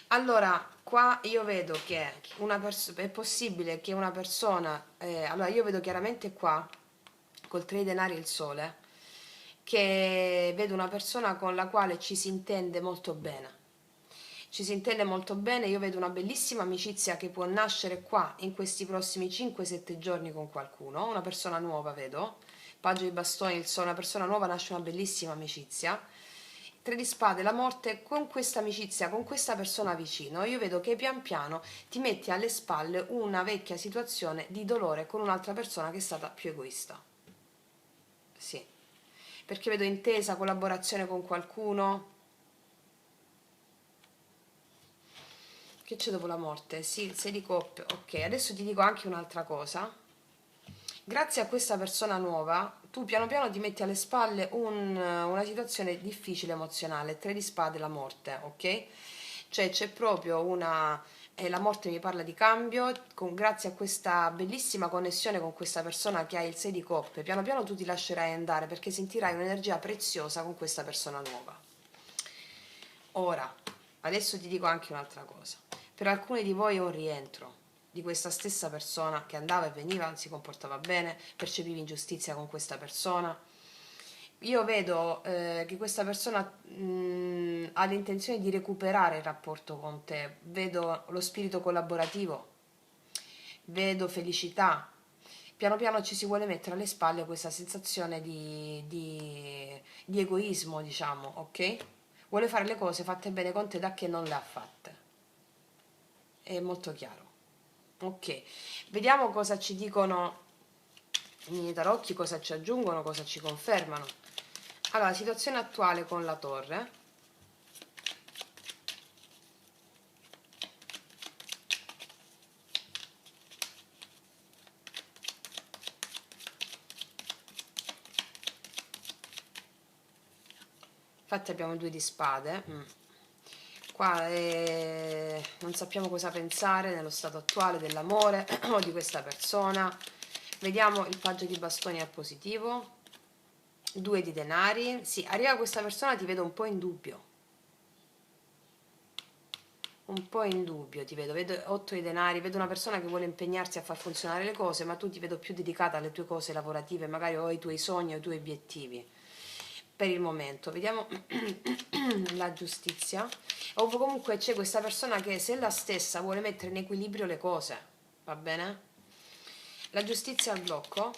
Allora, qua io vedo che è possibile che una persona... allora, io vedo chiaramente qua, col 3 di denari e il sole, che vedo una persona con la quale ci si intende molto bene. Ci si intende molto bene, io vedo una bellissima amicizia che può nascere qua in questi prossimi 5-7 giorni con qualcuno, una persona nuova vedo, paggio di bastoni, il sole, una persona nuova, nasce una bellissima amicizia. 3 di spade, la morte, con questa amicizia, con questa persona vicino, io vedo che pian piano ti metti alle spalle una vecchia situazione di dolore con un'altra persona che è stata più egoista. Sì, perché vedo intesa, collaborazione con qualcuno. Che c'è dopo la morte? Sì, il 6 di coppe. Ok, adesso ti dico anche un'altra cosa. Grazie a questa persona nuova, tu piano piano ti metti alle spalle una situazione difficile emozionale, 3 di spade, la morte, ok? Cioè c'è proprio una... la morte mi parla di cambio, grazie a questa bellissima connessione con questa persona che ha il 6 di coppe, piano piano tu ti lascerai andare perché sentirai un'energia preziosa con questa persona nuova. Ora, adesso ti dico anche un'altra cosa. Per alcuni di voi è un rientro di questa stessa persona che andava e veniva, si comportava bene, percepivi ingiustizia con questa persona. Io vedo che questa persona ha l'intenzione di recuperare il rapporto con te, vedo lo spirito collaborativo, vedo felicità. Piano piano ci si vuole mettere alle spalle questa sensazione di egoismo, diciamo, ok? Vuole fare le cose fatte bene con te da che non le ha fatte. È molto chiaro. Ok, vediamo cosa ci dicono i miei tarocchi, cosa ci aggiungono, cosa ci confermano. Allora, situazione attuale con la torre. Infatti abbiamo 2 di spade. Qua non sappiamo cosa pensare nello stato attuale dell'amore o di questa persona. Vediamo il paggio di bastoni al positivo. 2 di denari. Sì, arriva questa persona, ti vedo un po' in dubbio. Un po' in dubbio ti vedo 8 di denari, vedo una persona che vuole impegnarsi a far funzionare le cose, ma tu ti vedo più dedicata alle tue cose lavorative, magari o ai tuoi sogni o ai tuoi obiettivi. Per il momento, vediamo la giustizia. O comunque c'è questa persona che se la stessa vuole mettere in equilibrio le cose, va bene? La giustizia al blocco,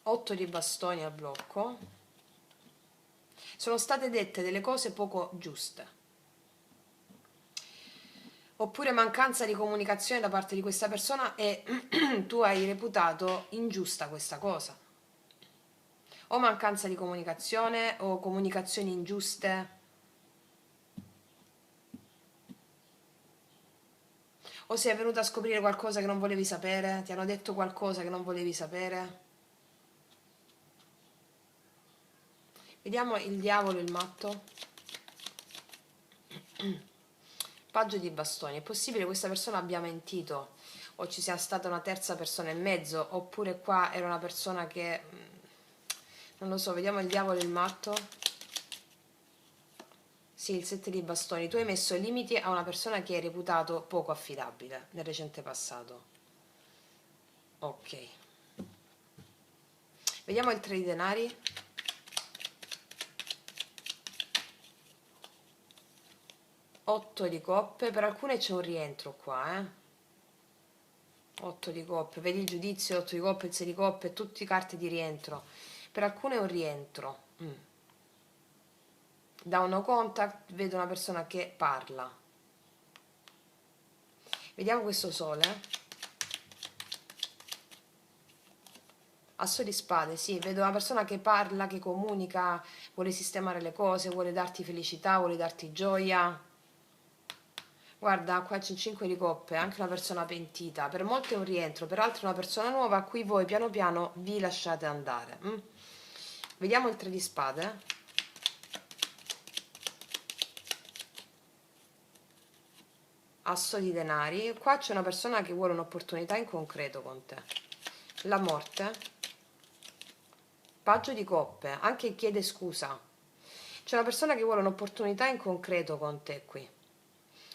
8 di bastoni al blocco. Sono state dette delle cose poco giuste, oppure mancanza di comunicazione da parte di questa persona e tu hai reputato ingiusta questa cosa, o mancanza di comunicazione o comunicazioni ingiuste, o sei venuta a scoprire qualcosa che non volevi sapere, ti hanno detto qualcosa che non volevi sapere. Vediamo il diavolo e il matto. Paggio di bastoni. È possibile che questa persona abbia mentito o ci sia stata una terza persona in mezzo, oppure qua era una persona che non lo so. Vediamo il diavolo e il matto. Sì, il 7 di bastoni. Tu hai messo limiti a una persona che hai reputato poco affidabile nel recente passato. Ok, vediamo il 3 di denari. 8 di coppe. Per alcune c'è un rientro qua, 8 di coppe, vedi il giudizio, 8 di coppe, il 6 di coppe, tutte carte di rientro. Per alcune è un rientro. Da un no contact vedo una persona che parla. Vediamo questo sole. Asso di spade, sì, vedo una persona che parla, che comunica, vuole sistemare le cose, vuole darti felicità, vuole darti gioia. Guarda, qua c'è il 5 di coppe, anche una persona pentita. Per molti è un rientro, per altri è una persona nuova a cui voi piano piano vi lasciate andare. Vediamo il 3 di spade. asso di denari, qua c'è una persona che vuole un'opportunità in concreto con te, la morte, paggio di coppe, anche chiede scusa, c'è una persona che vuole un'opportunità in concreto con te qui,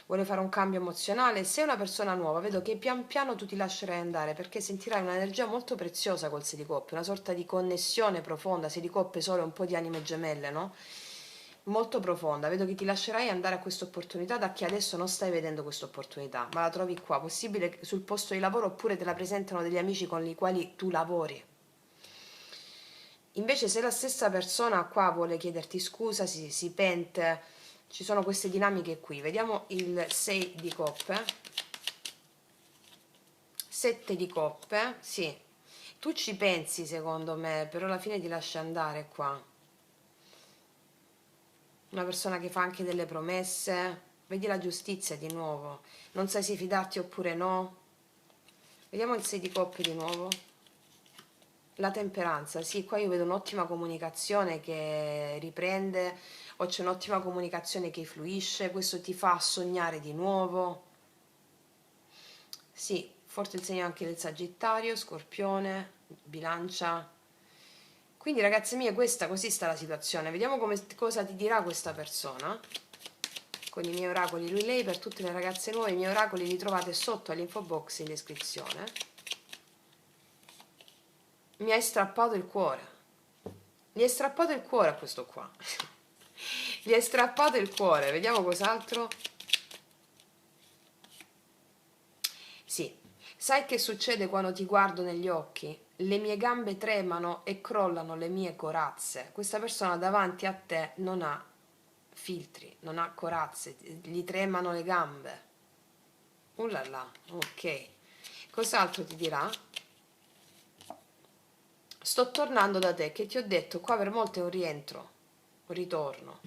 vuole fare un cambio emozionale. Se è una persona nuova, vedo che pian piano tu ti lascerai andare, perché sentirai un'energia molto preziosa col 6 di coppe, una sorta di connessione profonda. 6 di coppe solo un po' di anime gemelle, no? Molto profonda. Vedo che ti lascerai andare a questa opportunità, da che adesso non stai vedendo questa opportunità, ma la trovi qua, possibile sul posto di lavoro, oppure te la presentano degli amici con i quali tu lavori. Invece se la stessa persona qua vuole chiederti scusa, si pente, ci sono queste dinamiche qui. Vediamo il 6 di coppe, 7 di coppe, sì, tu ci pensi secondo me, però alla fine ti lascia andare qua. Una persona che fa anche delle promesse, vedi la giustizia di nuovo, non sai se fidarti oppure no. Vediamo il 6 di coppe di nuovo. La temperanza, sì, qua io vedo un'ottima comunicazione che riprende, o c'è un'ottima comunicazione che fluisce, questo ti fa sognare di nuovo. Sì, forte il segno anche del Sagittario, Scorpione, Bilancia. Quindi ragazze mie, questa, così sta la situazione. Vediamo cosa ti dirà questa persona con i miei oracoli, lui, lei. Per tutte le ragazze nuove, i miei oracoli li trovate sotto all'info box in descrizione. Mi hai strappato il cuore. Gli hai strappato il cuore a questo qua. Gli hai strappato il cuore. Vediamo cos'altro. Sì, sai che succede quando ti guardo negli occhi? Le mie gambe tremano e crollano le mie corazze. Questa persona davanti a te non ha filtri, non ha corazze, gli tremano le gambe. Là, ok. Cos'altro ti dirà? Sto tornando da te, che ti ho detto, qua per molto è un rientro, un ritorno.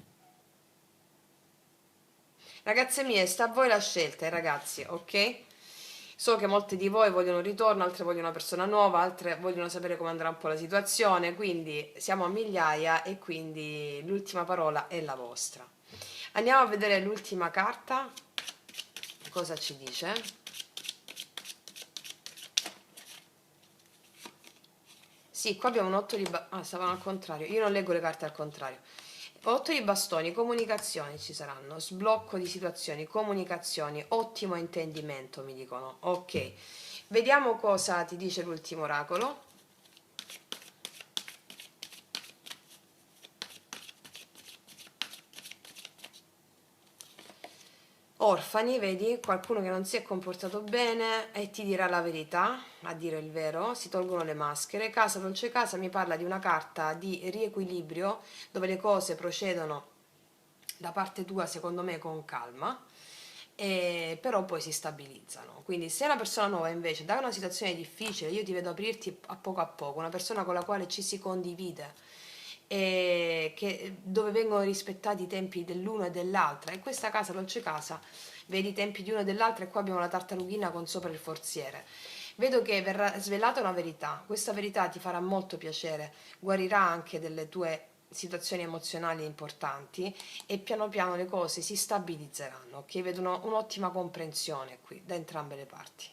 Ragazze mie, sta a voi la scelta, ragazzi, ok? So che molte di voi vogliono un ritorno, altre vogliono una persona nuova, altre vogliono sapere come andrà un po' la situazione, quindi siamo a migliaia e quindi l'ultima parola è la vostra. Andiamo a vedere l'ultima carta, cosa ci dice? Sì, qua abbiamo un 8 di bastoni, stavano al contrario, io non leggo le carte al contrario. 8 di bastoni, comunicazioni ci saranno, sblocco di situazioni, comunicazioni, ottimo intendimento mi dicono, ok. Vediamo cosa ti dice l'ultimo oracolo. Orfani, vedi, qualcuno che non si è comportato bene e ti dirà la verità, a dire il vero, si tolgono le maschere. Casa, dolce casa, mi parla di una carta di riequilibrio dove le cose procedono da parte tua, secondo me, con calma, però poi si stabilizzano. Quindi se una persona nuova invece da una situazione difficile, io ti vedo aprirti a poco, una persona con la quale ci si condivide, dove vengono rispettati i tempi dell'uno e dell'altra, e questa casa, dolce casa, vedi i tempi di uno e dell'altra, e qua abbiamo la tartarughina con sopra il forziere. Vedo che verrà svelata una verità, questa verità ti farà molto piacere, guarirà anche delle tue situazioni emozionali importanti, e piano piano le cose si stabilizzeranno, ok? Vedo un'ottima comprensione qui da entrambe le parti.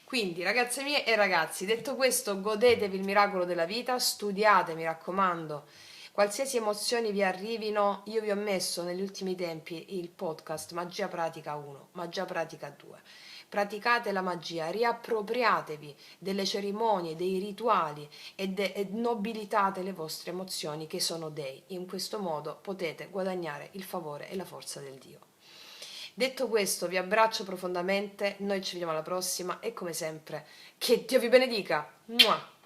Quindi, ragazze mie e ragazzi, detto questo, godetevi il miracolo della vita, studiate, mi raccomando, qualsiasi emozioni vi arrivino. Io vi ho messo negli ultimi tempi il podcast Magia Pratica 1, Magia Pratica 2. Praticate la magia, riappropriatevi delle cerimonie, dei rituali, e nobilitate le vostre emozioni che sono dei. In questo modo potete guadagnare il favore e la forza del Dio. Detto questo, vi abbraccio profondamente, noi ci vediamo alla prossima e come sempre, che Dio vi benedica! Mua!